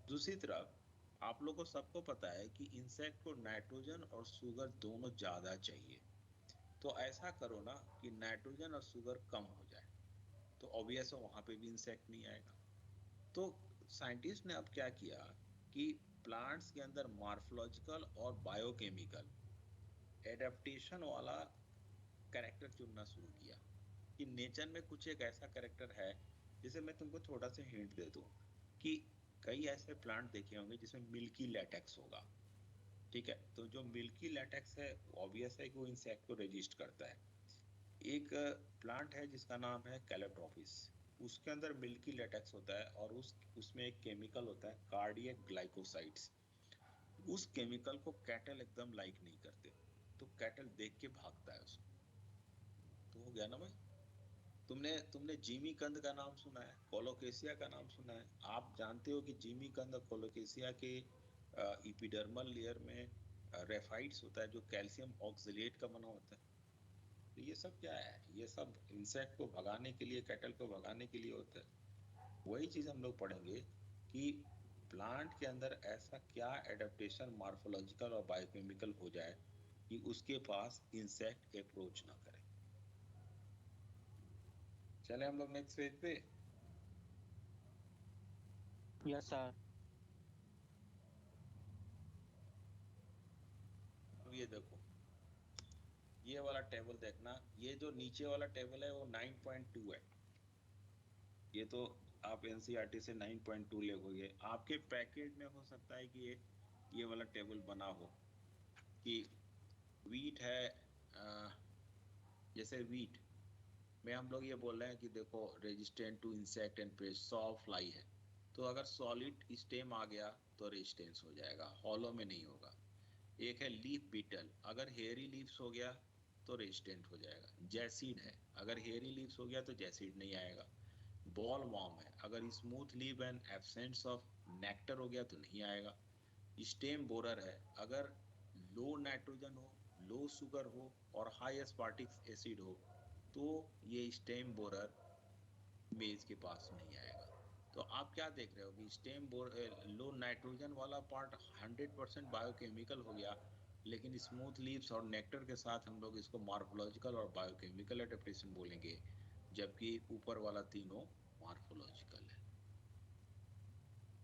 Speaker 2: दूसरी तरफ आप लोग को सबको पता है कि इंसेक्ट को नाइट्रोजन और शुगर दोनों ज्यादा चाहिए। तो ऐसा करो ना कि नाइट्रोजन और शुगर कम हो जाए, तो ऑब्वियस है वहां पे भी इंसेक्ट नहीं आएगा। तो साइंटिस्ट ने अब क्या किया कि प्लांट्स के अंदर मॉर्फोलॉजिकल और बायोकेमिकल एडेप्टेशन वाला कैरेक्टर चुनना शुरू किया कि नेचर में कुछ एक ऐसा कैरेक्टर है। जैसे मैं तुमको थोड़ा सा हिंट दे दूं कि कई ऐसे प्लांट देखे होंगे जिसमें मिल्की लैटेक्स होगा। ठीक है, तो जो मिल्की लैटेक्स है ऑब्वियस है कि वो इंसेक्ट को रेजिस्ट करता है। एक प्लांट है जिसका नाम है कैलेप्टोफिस, उसके अंदर मिल्की लैटेक्स होता है और उसमें एक केमिकल होता है कार्डियक ग्लाइकोसाइड्स। उस केमिकल को कैटल एकदम लाइक नहीं करते, तो कैटल देख के भागता है उसको। तो हो गया ना भाई। तुमने जिमी कंद का नाम सुना है, कोलोकेशिया का नाम सुना है? आप जानते हो कि जिमी कंद और कोलोकेशिया के इपिडर्मल लेयर में रेफाइट्स होता है जो कैल्शियम ऑक्सलेट का बना होता है। तो ये सब क्या है? ये सब इंसेक्ट को भगाने के लिए, कैटल को भगाने के लिए होता है। वही चीज हम लोग पढ़ेंगे कि प्लांट के अंदर ऐसा क्या एडेप्टेशन मॉर्फोलॉजिकल और बायोकेमिकल हो जाए कि उसके पास इंसेक्ट अप्रोच ना करे। चले हम लोग नेक्स्ट पेज पे।
Speaker 6: Yes sir.
Speaker 2: अब ये देखो, ये वाला टेबल देखना, ये जो नीचे वाला टेबल है वो 9.2 है। ये तो आप एनसीईआरटी से 9.2 लोगे। आपके पैकेट में हो सकता है कि ये वाला टेबल बना हो कि वीट है, जैसे वीट में हम लोग ये बोल रहे हैं कि देखो resistant to insect and pest, sawfly है। तो अगर सॉलिड स्टेम आ गया तो रेजिस्टेंस हो जाएगा, हॉलो में नहीं होगा। एक है लीफ बीटल, अगर हेयरी लीव्स हो गया तो रेजिस्टेंट हो जाएगा। जैसीड है, अगर हेयरी लीव्स हो गया तो जैसीड नहीं आएगा। बॉल वॉर्म है, अगर smooth leave and absence of nectar हो गया तो नहीं आएगा। स्टेम बोरर है, अगर लो नाइट्रोजन हो, लो शुगर हो और हाई एस्पार्टिक एसिड हो तो ये स्टेम बोरर मेज के पास नहीं आएगा। तो आप क्या देख रहे हो कि स्टेम लो नाइट्रोजन वाला पार्ट 100% बायोकेमिकल हो गया, लेकिन स्मूथ लीव्स और नेक्टर के साथ हम लोग इसको मॉर्फोलॉजिकल और बायोकेमिकल एडेप्टेशन बोलेंगे, जबकि ऊपर वाला तीनों मॉर्फोलॉजिकल है।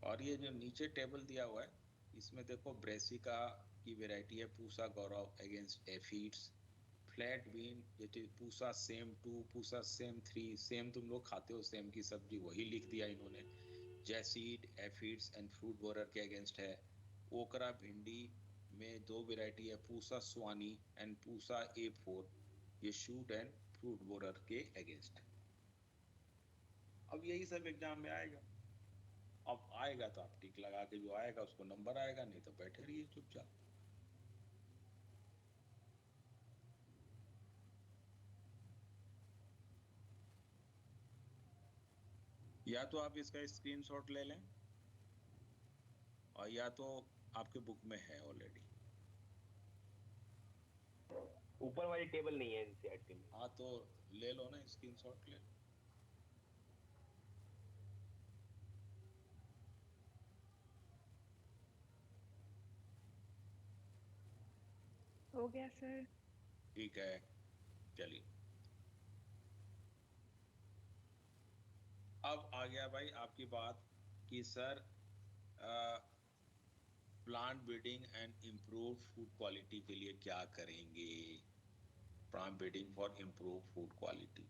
Speaker 2: और ये जो नीचे टेबल दिया हुआ है इसमें देखो ब्रेसिका की वैरायटी है, Pusa Gaurav against aphids. Flat bean, Pusa Sem 2, Pusa Sem 3, सेम तुम लोग खाते हो सेम की सब्जी, वही लिख दिया इन्होंने। जैसीड एफिड्स एंड फ्रूट बोरर के अगेंस्ट है। ओकरा भिंडी में दो वैरायटी है, पूसा स्वानी एंड पूसा A4, ये शूट एंड फ्रूट बोरर के अगेंस्ट है। अब यही सब एग्जाम में आएगा। अब आएगा तो आप टिक लगा के, जो आएगा उसको नंबर आएगा, नहीं तो बैठे रहिए चुपचाप। या तो आप इसका स्क्रीनशॉट ले लें, और या तो आपके बुक में है ऑलरेडी।
Speaker 3: ऊपर वाली टेबल नहीं है एनसीईआरटी में।
Speaker 2: हाँ तो ले लो ना, स्क्रीनशॉट ले लो।
Speaker 7: हो गया सर।
Speaker 2: ठीक है, चलिए। अब आ गया भाई आपकी बात कि sir plant breeding and improve food quality के लिए क्या करेंगे। Plant breeding for improve food quality,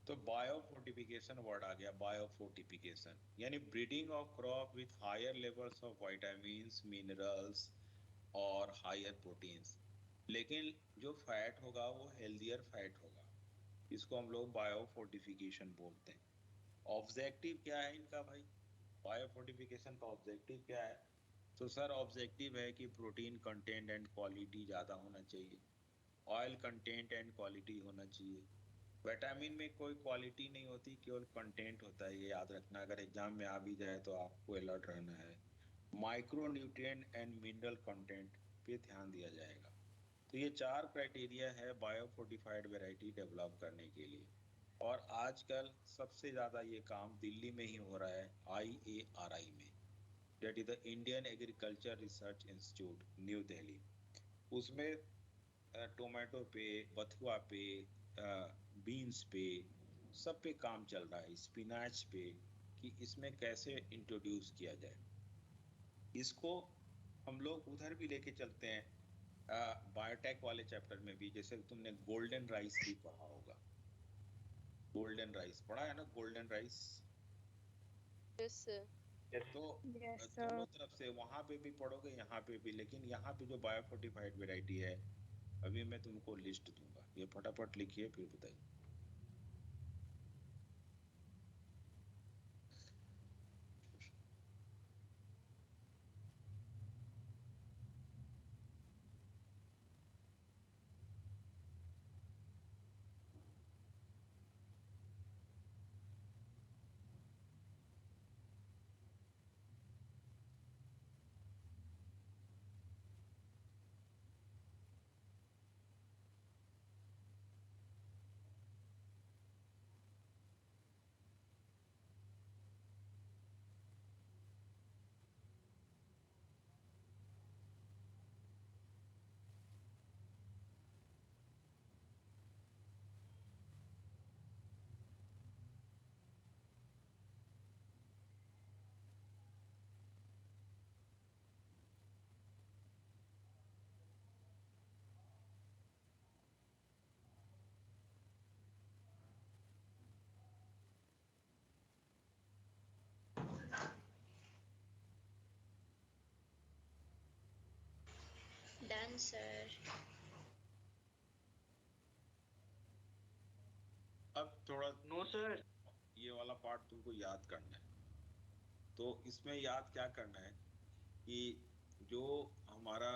Speaker 2: तो बायो फोर्टिफिकेशन वर्ड आ गया। बायो फोर्टिफिकेशन यानी breeding of crop with higher levels of vitamins, minerals और हायर प्रोटीन्स, लेकिन जो फैट होगा वो हेल्दियर फैट होगा। इसको हम लोग बायो फोर्टिफिकेशन बोलते हैं। ऑब्जेक्टिव क्या है इनका भाई, बायो फोर्टिफिकेशन का ऑब्जेक्टिव क्या है? तो सर ऑब्जेक्टिव है कि प्रोटीन कंटेंट एंड क्वालिटी ज़्यादा होना चाहिए, ऑयल कंटेंट एंड क्वालिटी होना चाहिए। विटामिन में कोई क्वालिटी नहीं होती, केवल कंटेंट होता है, ये याद रखना। अगर एग्जाम में आ भी जाए तो आपको अलर्ट रहना है। Micro nutrient and mineral content पे ध्यान दिया जाएगा। तो ये 4 क्राइटेरिया है बायो फोर्टिफाइड वैरायटी डेवलप करने के लिए। और आजकल सबसे ज़्यादा ये काम दिल्ली में ही हो रहा है, IARI में, that is the Indian agriculture research institute, new Delhi. उसमें टोमेटो पे, बथुआ पे, बीन्स पे, सब पे काम चल रहा है, स्पिनाच पे, कि इसमें कैसे इंट्रोड्यूस किया जाए। इसको हम लोग उधर भी लेके चलते हैं, बायोटेक वाले चैप्टर में भी। जैसे तुमने गोल्डन राइस भी पढ़ा होगा, गोल्डन राइस पढ़ा है ना, गोल्डन राइस।
Speaker 5: Yes sir.
Speaker 2: तो
Speaker 7: यस
Speaker 2: दोनों
Speaker 7: सर।
Speaker 2: तरफ से वहां पे भी पढ़ोगे, यहाँ पे भी। लेकिन यहाँ पे जो बायोफोर्टिफाइड वैरायटी है, अभी मैं तुमको लिस्ट दूंगा, ये फटाफट लिखिए फिर बताइए।
Speaker 5: Done sir.
Speaker 2: अब थोड़ा
Speaker 6: नो सर।
Speaker 2: ये वाला पार्ट तुमको याद करना है। तो इसमें याद क्या करना है कि जो हमारा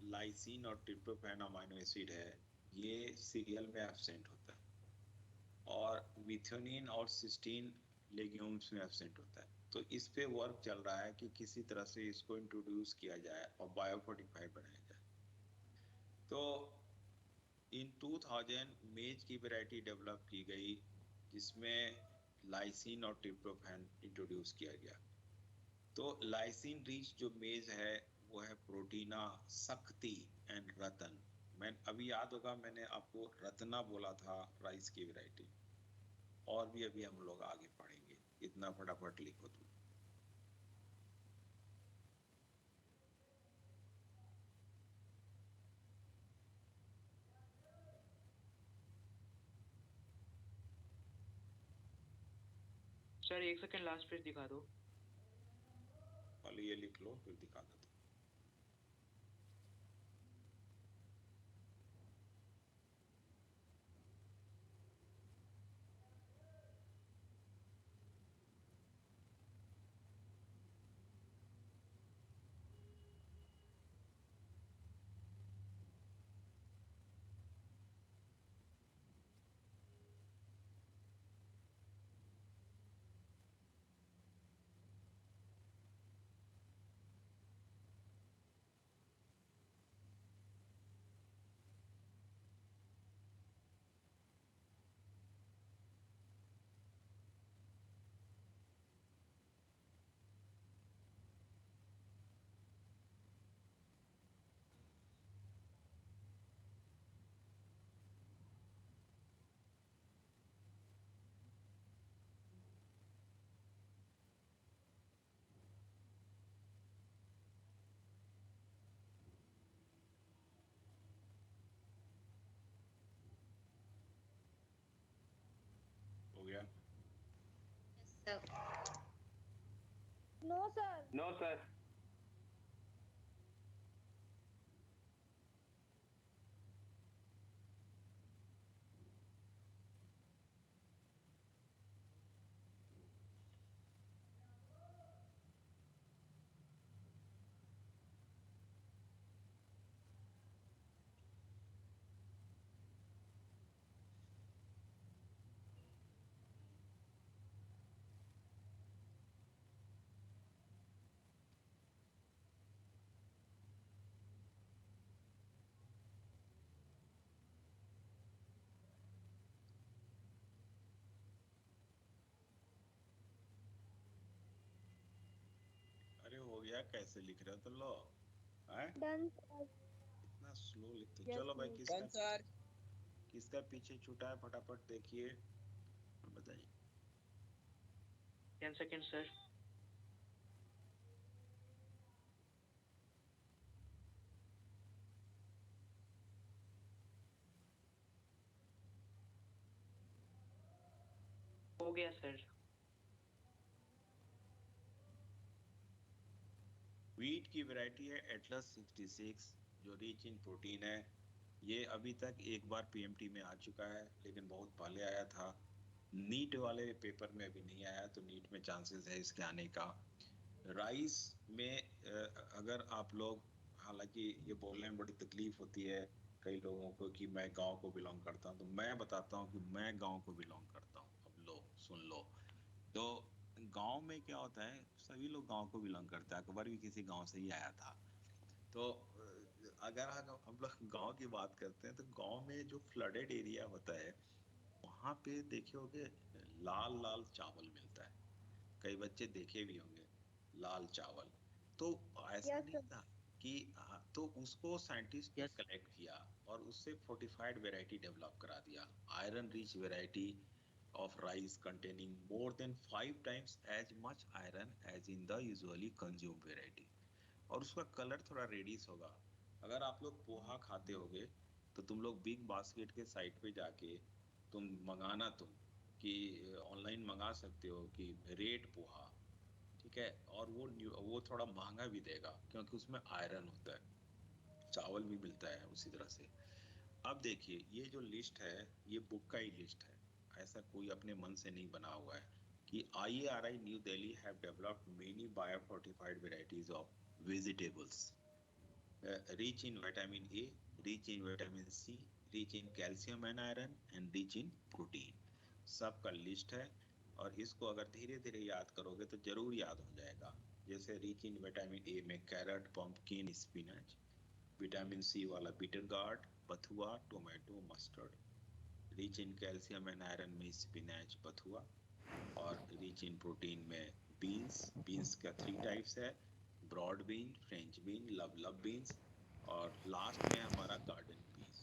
Speaker 2: लाइसिन और ट्रिप्टोफैन अमीनो एसिड है, ये सीरियल में एब्सेंट होता है, और मिथ्योनिन और सिस्टीन लेग्यूम्स में एब्सेंट होता है। तो इस पे वर्क चल रहा है कि किसी तरह से इसको इंट्रोड्यूस किया जाए और बायोफोर्टिफाइड बनाया जाए। तो इन 2000 मेज की वैरायटी डेवलप की गई, जिसमें लाइसिन और ट्रिप्टोफैन इंट्रोड्यूस किया गया। तो लाइसिन रिच जो मेज है वो है प्रोटीना, शक्ति एंड रतन। मैं अभी याद होगा, मैंने आपको रत्ना बोला था राइस की वैरायटी। और भी अभी हम लोग आगे पढ़ेंगे, इतना फटाफट लिखो तुम।
Speaker 6: सर एक सेकंड लास्ट पेज दिखा दो।
Speaker 2: पहले ये लिख लो फिर दिखा देता हूँ। हो गया?
Speaker 5: Sir.
Speaker 1: No sir.
Speaker 3: No sir.
Speaker 2: अरे हो गया, कैसे लिख रहे हो तो लो हैं?
Speaker 1: Done sir.
Speaker 2: इतना स्लो लिखते हो।
Speaker 1: Yes,
Speaker 2: चलो भाई,
Speaker 1: sir.
Speaker 4: Done sir.
Speaker 2: किसका पीछे छूटा है फटाफट देखिए और बताइए।
Speaker 6: 10 seconds, sir. हो गया सर।
Speaker 2: व्हीट की वैरायटी है एटलस 66, जो रिच इन प्रोटीन है। ये अभी तक एक बार पीएमटी में आ चुका है, लेकिन बहुत पहले आया था। नीट वाले पेपर में अभी नहीं आया, तो नीट में चांसेस है इसके आने का। राइस में अगर आप लोग, हालांकि ये बोलने में बड़ी तकलीफ होती है कई लोगों को कि मैं गांव को बिलोंग करता हूं, तो मैं बताता हूं कि मैं गांव को बिलोंग करता हूं। अब लो सुन लो। तो गांव में क्या होता है, सभी लोग गांव को बिलोंग करते हैं। अकबर भी किसी गांव से ही आया था। तो अगर हम लोग गांव की बात करते हैं, तो गांव में जो फ्लडेड एरिया होता है, वहां पे देखे होगे लाल लाल चावल मिलता है। कई बच्चे देखे भी होंगे लाल चावल। तो ऐसा
Speaker 1: Yes,
Speaker 2: नहीं
Speaker 1: sir.
Speaker 2: था कि तो उसको साइंटिस्ट ने
Speaker 6: Yes.
Speaker 2: कलेक्ट किया और उससे फोर्टिफाइड वैरायटी डेवलप करा दिया। Iron rich variety of rice containing more than 5 times as much iron as in the usually consumed variety। और उसका कलर थोड़ा रेडिश होगा। अगर आप लोग पोहा खाते होगे, तो तुम लोग बिग बास्केट के साइट पे जाके तुम मंगाना, तुम कि ऑनलाइन मंगा सकते हो कि रेड पोहा, ठीक है। और वो थोड़ा महंगा भी देगा, क्योंकि उसमें आयरन होता है। चावल भी मिलता है उसी तरह से। अब देखिए, ये जो लिस्ट है, ये बुक का ही लिस्ट है, ऐसा कोई अपने मन से नहीं बना हुआ है। कि IARI new Delhi have developed many biofortified varieties of vegetables rich in vitamin A, rich in vitamin C, rich in calcium and iron and rich in protein। सबका लिस्ट है, और इसको अगर धीरे धीरे याद करोगे तो जरूर याद हो जाएगा। जैसे रिच इन विटामिन ए में carrot, pumpkin, spinach. Vitamin C वाला बिटर गार्ड, बथुआ, tomato, mustard. Rich in calcium and iron में स्पिनच, बथुआ। और रिच इन प्रोटीन में बीन्स। बीन्स का 3 टाइप्स है, broad bean, French bean, love beans. और लास्ट में हमारा गार्डन पीस।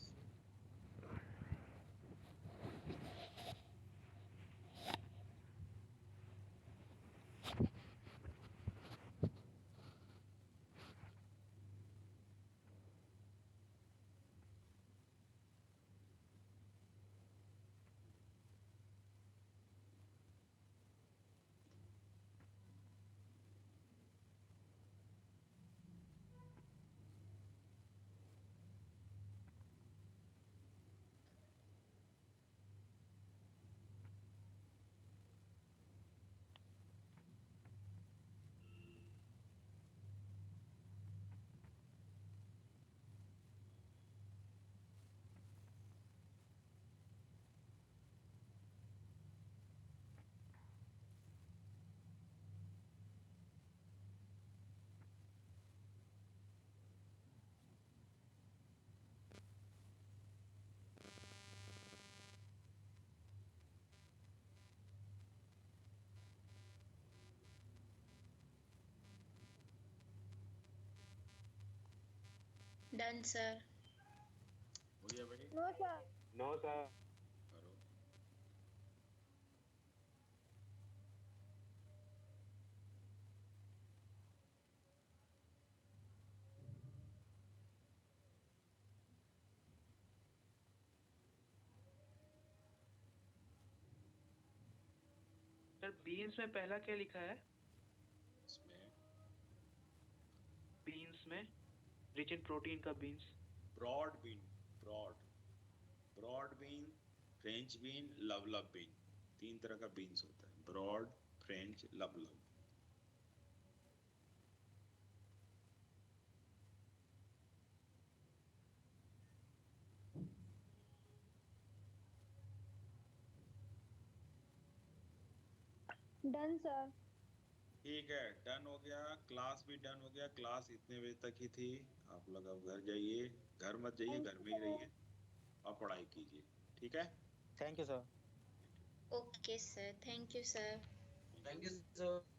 Speaker 5: Done, sir.
Speaker 2: हो गया भाई?
Speaker 1: No sir.
Speaker 3: No sir.
Speaker 2: करो।
Speaker 6: सर बीन्स में पहला क्या लिखा है?
Speaker 2: इसमें
Speaker 6: बीन्स में रिच इन प्रोटीन का beans.
Speaker 2: Broad bean, broad bean, French bean, लवलव बीन, 3 तरह का बीन्स होता है, ब्रॉड, फ्रेंच, लवलव।
Speaker 1: Done sir.
Speaker 2: ठीक है, डन हो गया, क्लास भी डन हो गया। क्लास इतने बजे तक ही थी, आप लोग अब घर जाइए, घर मत जाइए, घर में ही रहिए और पढ़ाई कीजिए, ठीक है?
Speaker 8: Thank you sir.
Speaker 5: Okay sir, thank you sir.
Speaker 4: Thank you sir.